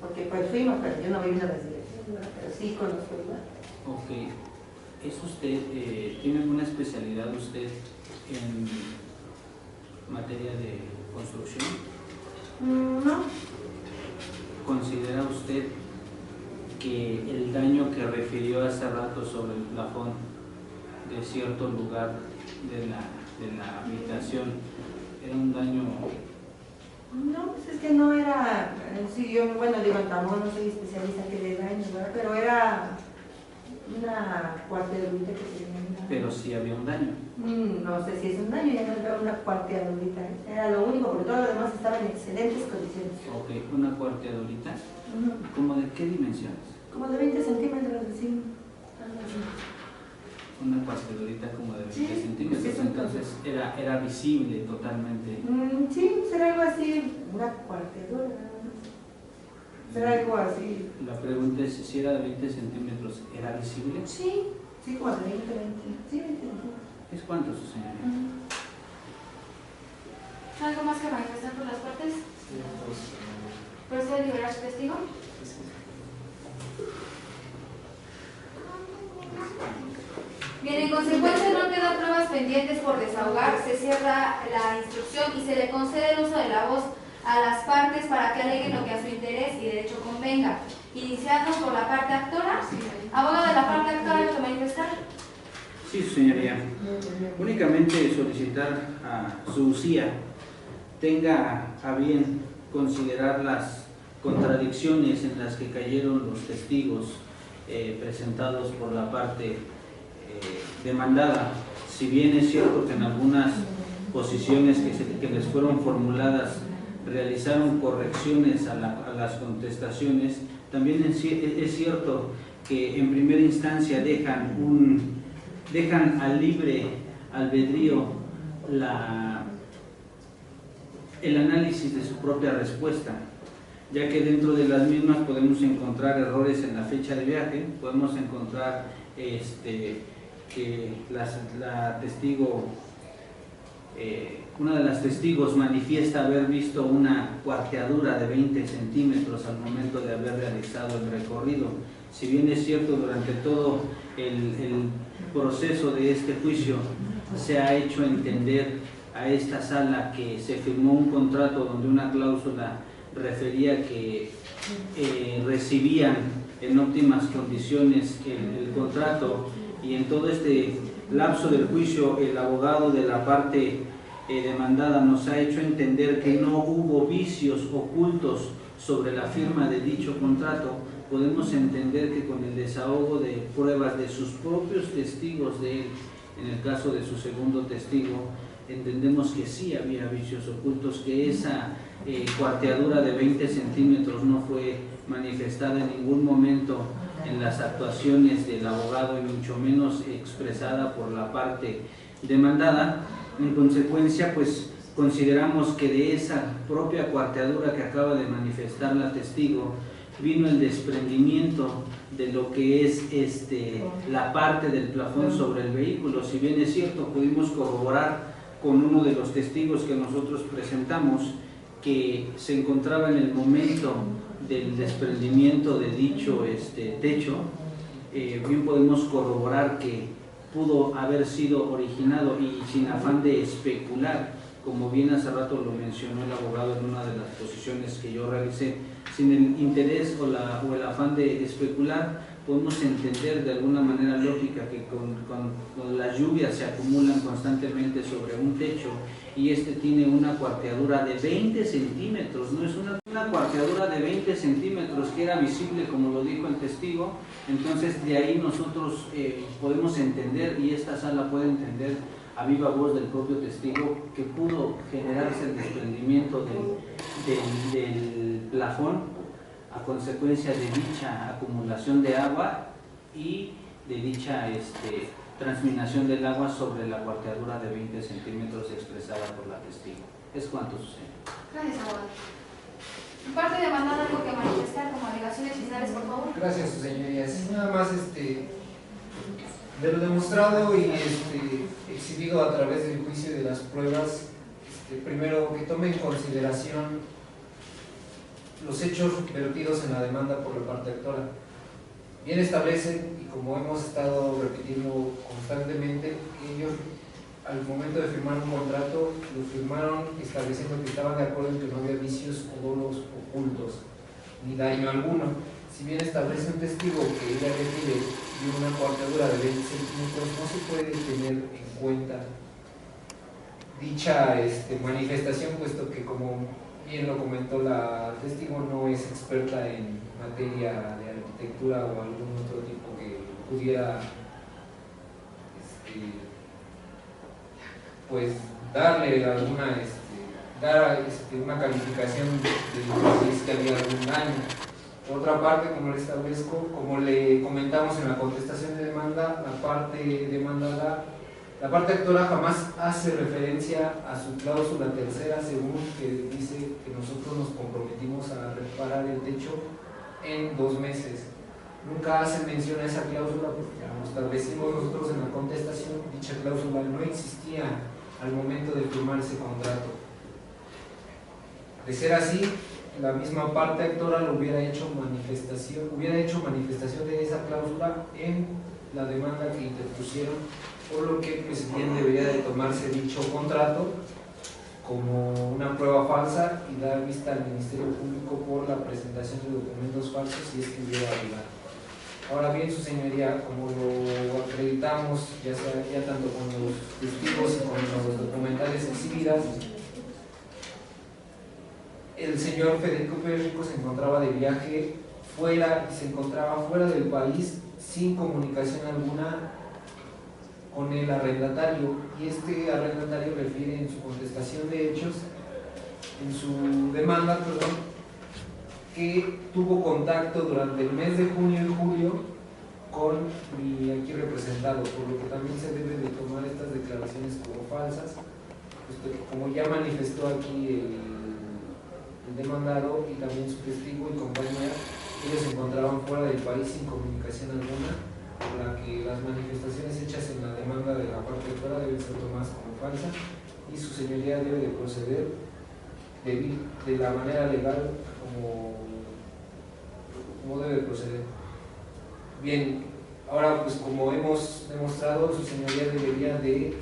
porque pues fuimos, pero yo no viví en las direcciones, ¿verdad? Pero sí conozco el lugar. Ok. ¿Es usted, tiene alguna especialidad usted en materia de construcción? No. ¿Considera usted que el daño que refirió hace rato sobre el plafón de cierto lugar de la habitación era un daño? No, pues es que no era, sí, yo, bueno, digo, tampoco no soy especialista que de daño, ¿verdad? Pero era una cuarteadurita que tenía. Pero sí había un daño. No sé si es un daño, ya no era una cuarteadurita, era lo único, porque todo lo demás estaba en excelentes condiciones. Ok, una cuarteadurita. ¿Cómo de qué dimensiones? Como de 20 centímetros, sí. Una cuarteadurita como de 20 Sí, centímetros, sí, entonces era visible totalmente. Sí, será algo así, una cuarteadura nada más. Será algo así. La pregunta es si era de 20 centímetros, ¿era visible? Sí, como de 20, sí, 20. ¿Es cuánto, su señoría? ¿Algo más que manifestar por las partes? ¿Procede a liberar su testigo? Bien, en consecuencia no quedan pruebas pendientes por desahogar, se cierra la instrucción y se le concede el uso de la voz a las partes para que aleguen lo que a su interés y derecho convenga. Iniciando por la parte actora. Abogado de la parte actora, ¿puede manifestar? Sí, su señoría. Únicamente solicitar a su usía tenga a bien considerar las contradicciones en las que cayeron los testigos presentados por la parte demandada. Si bien es cierto que en algunas posiciones que les fueron formuladas realizaron correcciones a las contestaciones, también es cierto que en primera instancia dejan al libre albedrío el análisis de su propia respuesta, ya que dentro de las mismas podemos encontrar errores en la fecha de viaje, podemos encontrar que la testigo, una de las testigos manifiesta haber visto una cuarteadura de 20 centímetros al momento de haber realizado el recorrido. Si bien es cierto, durante todo el proceso de este juicio se ha hecho entender a esta sala que se firmó un contrato donde una cláusula refería que recibían en óptimas condiciones el contrato, y en todo este lapso del juicio el abogado de la parte demandada nos ha hecho entender que no hubo vicios ocultos sobre la firma de dicho contrato. Podemos entender que con el desahogo de pruebas de sus propios testigos de él, en el caso de su segundo testigo, entendemos que sí había vicios ocultos, que esa cuarteadura de 20 centímetros no fue manifestada en ningún momento en las actuaciones del abogado y mucho menos expresada por la parte demandada. En consecuencia, pues consideramos que de esa propia cuarteadura que acaba de manifestar la testigo vino el desprendimiento de lo que es la parte del plafón sobre el vehículo. Si bien es cierto, pudimos corroborar con uno de los testigos que nosotros presentamos que se encontraba en el momento del desprendimiento de dicho techo, bien podemos corroborar que pudo haber sido originado, y sin afán de especular, como bien hace rato lo mencionó el abogado en una de las posiciones que yo realicé, sin el interés o el afán de especular, podemos entender de alguna manera lógica que con las lluvias se acumulan constantemente sobre un techo, y tiene una cuarteadura de 20 centímetros, no es una cuarteadura de 20 centímetros que era visible, como lo dijo el testigo. Entonces de ahí nosotros podemos entender, y esta sala puede entender a viva voz del propio testigo, que pudo generarse el desprendimiento del plafón a consecuencia de dicha acumulación de agua y de dicha transminación del agua sobre la cuarteadura de 20 centímetros expresada por la testigo. Es cuanto sucede. Gracias, abogado. Parte demandada, algo que manifestar como alegaciones finales, por favor. Gracias, sus señorías. Nada más de lo demostrado y exhibido a través del juicio y de las pruebas, primero que tome en consideración los hechos vertidos en la demanda por la parte actora. Bien establecen, y como hemos estado repitiendo constantemente, que ellos al momento de firmar un contrato lo firmaron estableciendo que estaban de acuerdo en que no había vicios o dolos ocultos ni daño alguno. Si bien establece un testigo que ella refiere de una cuarteadura de 20 centímetros, no se puede tener en cuenta dicha manifestación, puesto que, como bien lo comentó la testigo, no es experta en materia de arquitectura o algún otro tipo que pudiera pues darle alguna una calificación de si es que había algún daño. Por otra parte, como le establezco, como le comentamos en la contestación de demanda, la parte demandada, la parte actora jamás hace referencia a su cláusula tercera, según que dice que nosotros nos comprometimos a reparar el techo en 2 meses. Nunca hace mención a esa cláusula porque, como establecimos nosotros en la contestación, dicha cláusula no existía al momento de firmar ese contrato. De ser así, la misma parte actora lo hubiera hecho manifestación de esa cláusula en la demanda que interpusieron, por lo que pues bien debería de tomarse dicho contrato como una prueba falsa y dar vista al Ministerio Público por la presentación de documentos falsos si es que hubiera lugar. Ahora bien, su señoría, como lo acreditamos ya tanto con los testigos y con los documentales exhibidas, el señor Federico Pérez Rico se encontraba de viaje se encontraba fuera del país sin comunicación alguna con el arrendatario, y este arrendatario refiere en su contestación de hechos, en su demanda, que tuvo contacto durante el mes de junio y julio con mi aquí representado, por lo que también se debe de tomar estas declaraciones como falsas, pues, como ya manifestó aquí el demandado y también su testigo y compañera, ellos se encontraban fuera del país sin comunicación alguna, por la que las manifestaciones hechas en la demanda de la parte de fuera deben ser tomadas como falsas y su señoría debe de proceder de la manera legal como debe proceder. Bien, ahora pues como hemos demostrado, su señoría debería de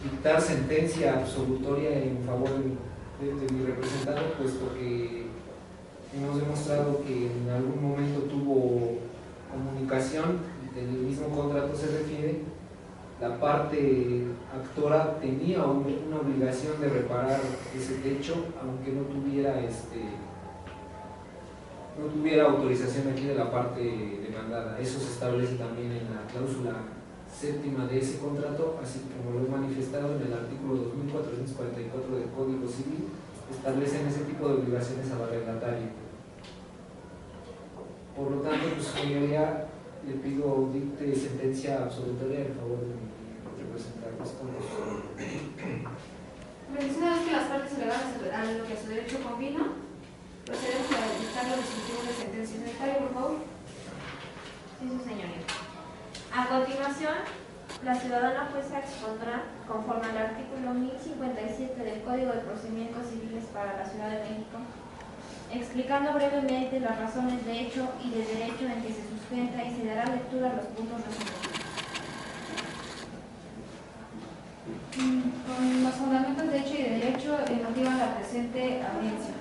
dictar sentencia absolutoria en favor de mi representado, puesto que hemos demostrado que en algún momento tuvo comunicación, del mismo contrato se refiere, la parte actora tenía una obligación de reparar ese techo, aunque no tuviera autorización aquí de la parte demandada. Eso se establece también en la cláusula séptima de ese contrato, así como lo he manifestado en el artículo 2444 del Código Civil, establecen ese tipo de obligaciones al arrendatario. Por lo tanto, pues, señoría, le pido dicte sentencia absolutoria en favor de mi representante. Una vez que las partes alegadas a lo que a su derecho convino, procedemos a dictar los dispositivos de sentencia. Secretario, por favor. Sí, su señoría. A continuación, la ciudadana jueza expondrá, conforme al artículo 1057 del Código de Procedimientos Civiles para la Ciudad de México, explicando brevemente las razones de hecho y de derecho en que se sustenta, y se dará lectura a los puntos resolutivos. Con los fundamentos de hecho y de derecho motivan la presente audiencia,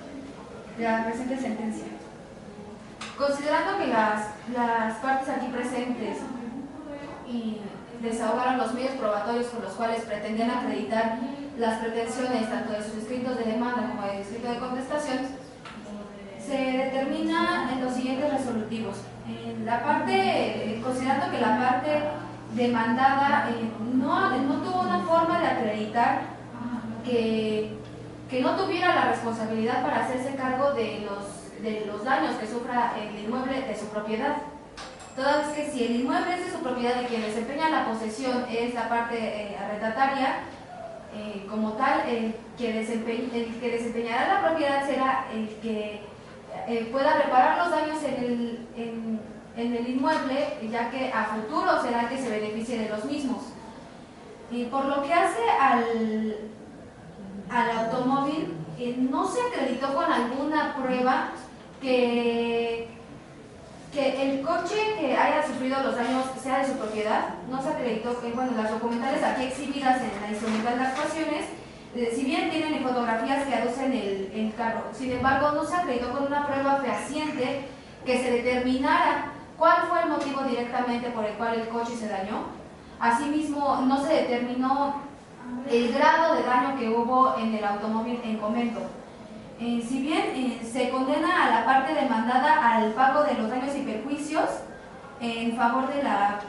la presente sentencia. Considerando que las partes aquí presentes y desahogaron los medios probatorios con los cuales pretendían acreditar las pretensiones tanto de sus escritos de demanda como del escrito de contestación, se determina en los siguientes resolutivos. Considerando que la parte demandada no tuvo una forma de acreditar que no tuviera la responsabilidad para hacerse cargo de de los daños que sufra el inmueble de su propiedad. Toda vez que si el inmueble es de su propiedad y quien desempeña la posesión es la parte arrendataria, como tal, el que desempeñará la propiedad será el que pueda reparar los daños en el inmueble, ya que a futuro será el que se beneficie de los mismos. Y por lo que hace al automóvil, no se acreditó con alguna prueba que el coche que haya sufrido los daños sea de su propiedad. No se acreditó que, bueno, las documentales aquí exhibidas en la instrumental de actuaciones, si bien tienen fotografías que aducen el carro, sin embargo no se acreditó con una prueba fehaciente que se determinara cuál fue el motivo directamente por el cual el coche se dañó. Asimismo, no se determinó el grado de daño que hubo en el automóvil en comento. Si bien se condena a la parte demandada al pago de los daños y perjuicios en favor de la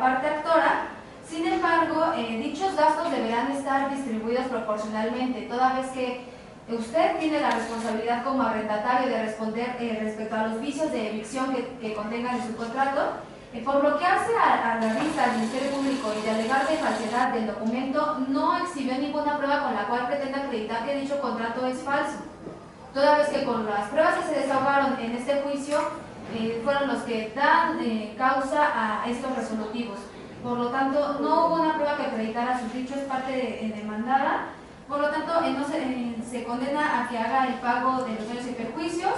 parte actora, sin embargo, dichos gastos deberán estar distribuidos proporcionalmente, toda vez que usted tiene la responsabilidad como arrendatario de responder respecto a los vicios de evicción que contengan en su contrato. Por lo que hace a la vista del Ministerio Público y de alegar de falsedad del documento, no exhibió ninguna prueba con la cual pretenda acreditar que dicho contrato es falso, toda vez que con las pruebas que se desahogaron en este juicio fueron los que dan causa a estos resolutivos. Por lo tanto, no hubo una prueba que acreditara sus dichos parte demandada. Por lo tanto, no se condena a que haga el pago de los daños y perjuicios.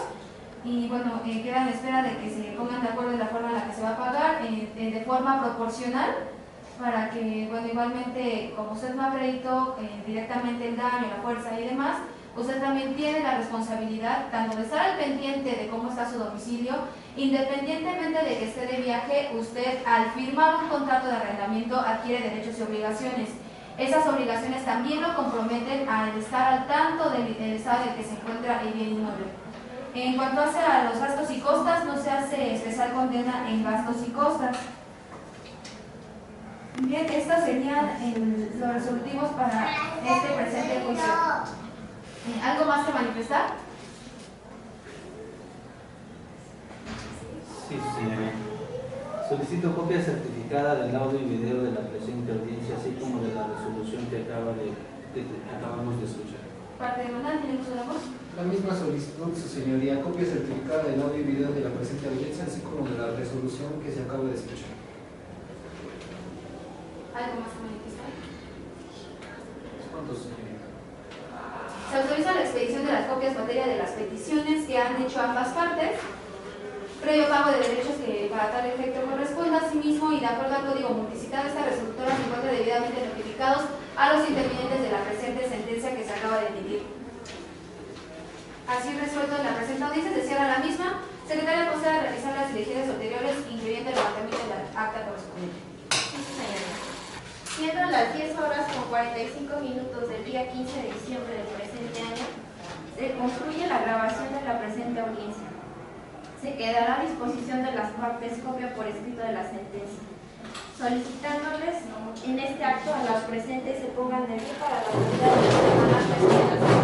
Y bueno, queda en espera de que se pongan de acuerdo en la forma en la que se va a pagar, de forma proporcional, para que, bueno, igualmente, como usted no acreditó directamente el daño, la fuerza y demás, usted también tiene la responsabilidad tanto de estar al pendiente de cómo está su domicilio, independientemente de que esté de viaje, usted al firmar un contrato de arrendamiento adquiere derechos y obligaciones. Esas obligaciones también lo comprometen al estar al tanto del estado en el que se encuentra el bien inmueble. En cuanto a los gastos y costas, no se hace especial condena en gastos y costas. Bien, estos serían los resolutivos para este presente juicio. ¿Algo más que manifestar? Sí, señoría. Solicito copia certificada del audio y video de la presente audiencia, así como de la resolución que acabamos de escuchar. Parte demandante, ¿tiene uso de la voz? La misma solicitud, su señoría, copia certificada del audio y video de la presente audiencia, así como de la resolución que se acaba de escuchar. ¿Algo más que manifestar? ¿Cuántos, señoría? Se autoriza la expedición de las copias materia de las peticiones que han hecho ambas partes, previo pago de derechos que para tal efecto corresponda. Asimismo, y de acuerdo al código multicitado, esta resolutora se encuentra debidamente notificados a los intervinientes de la presente sentencia que se acaba de emitir. Así resuelto en la presente audiencia, se cierra la misma. Secretaria, procede a realizar las diligencias anteriores, incluyendo el levantamiento de la acta correspondiente. Siendo las 10 horas con 45 minutos del día 15 de diciembre del presente año, se concluye la grabación de la presente audiencia. Se quedará a disposición de las partes copia por escrito de la sentencia, solicitándoles en este acto a las presentes se pongan de pie para la autoridad de la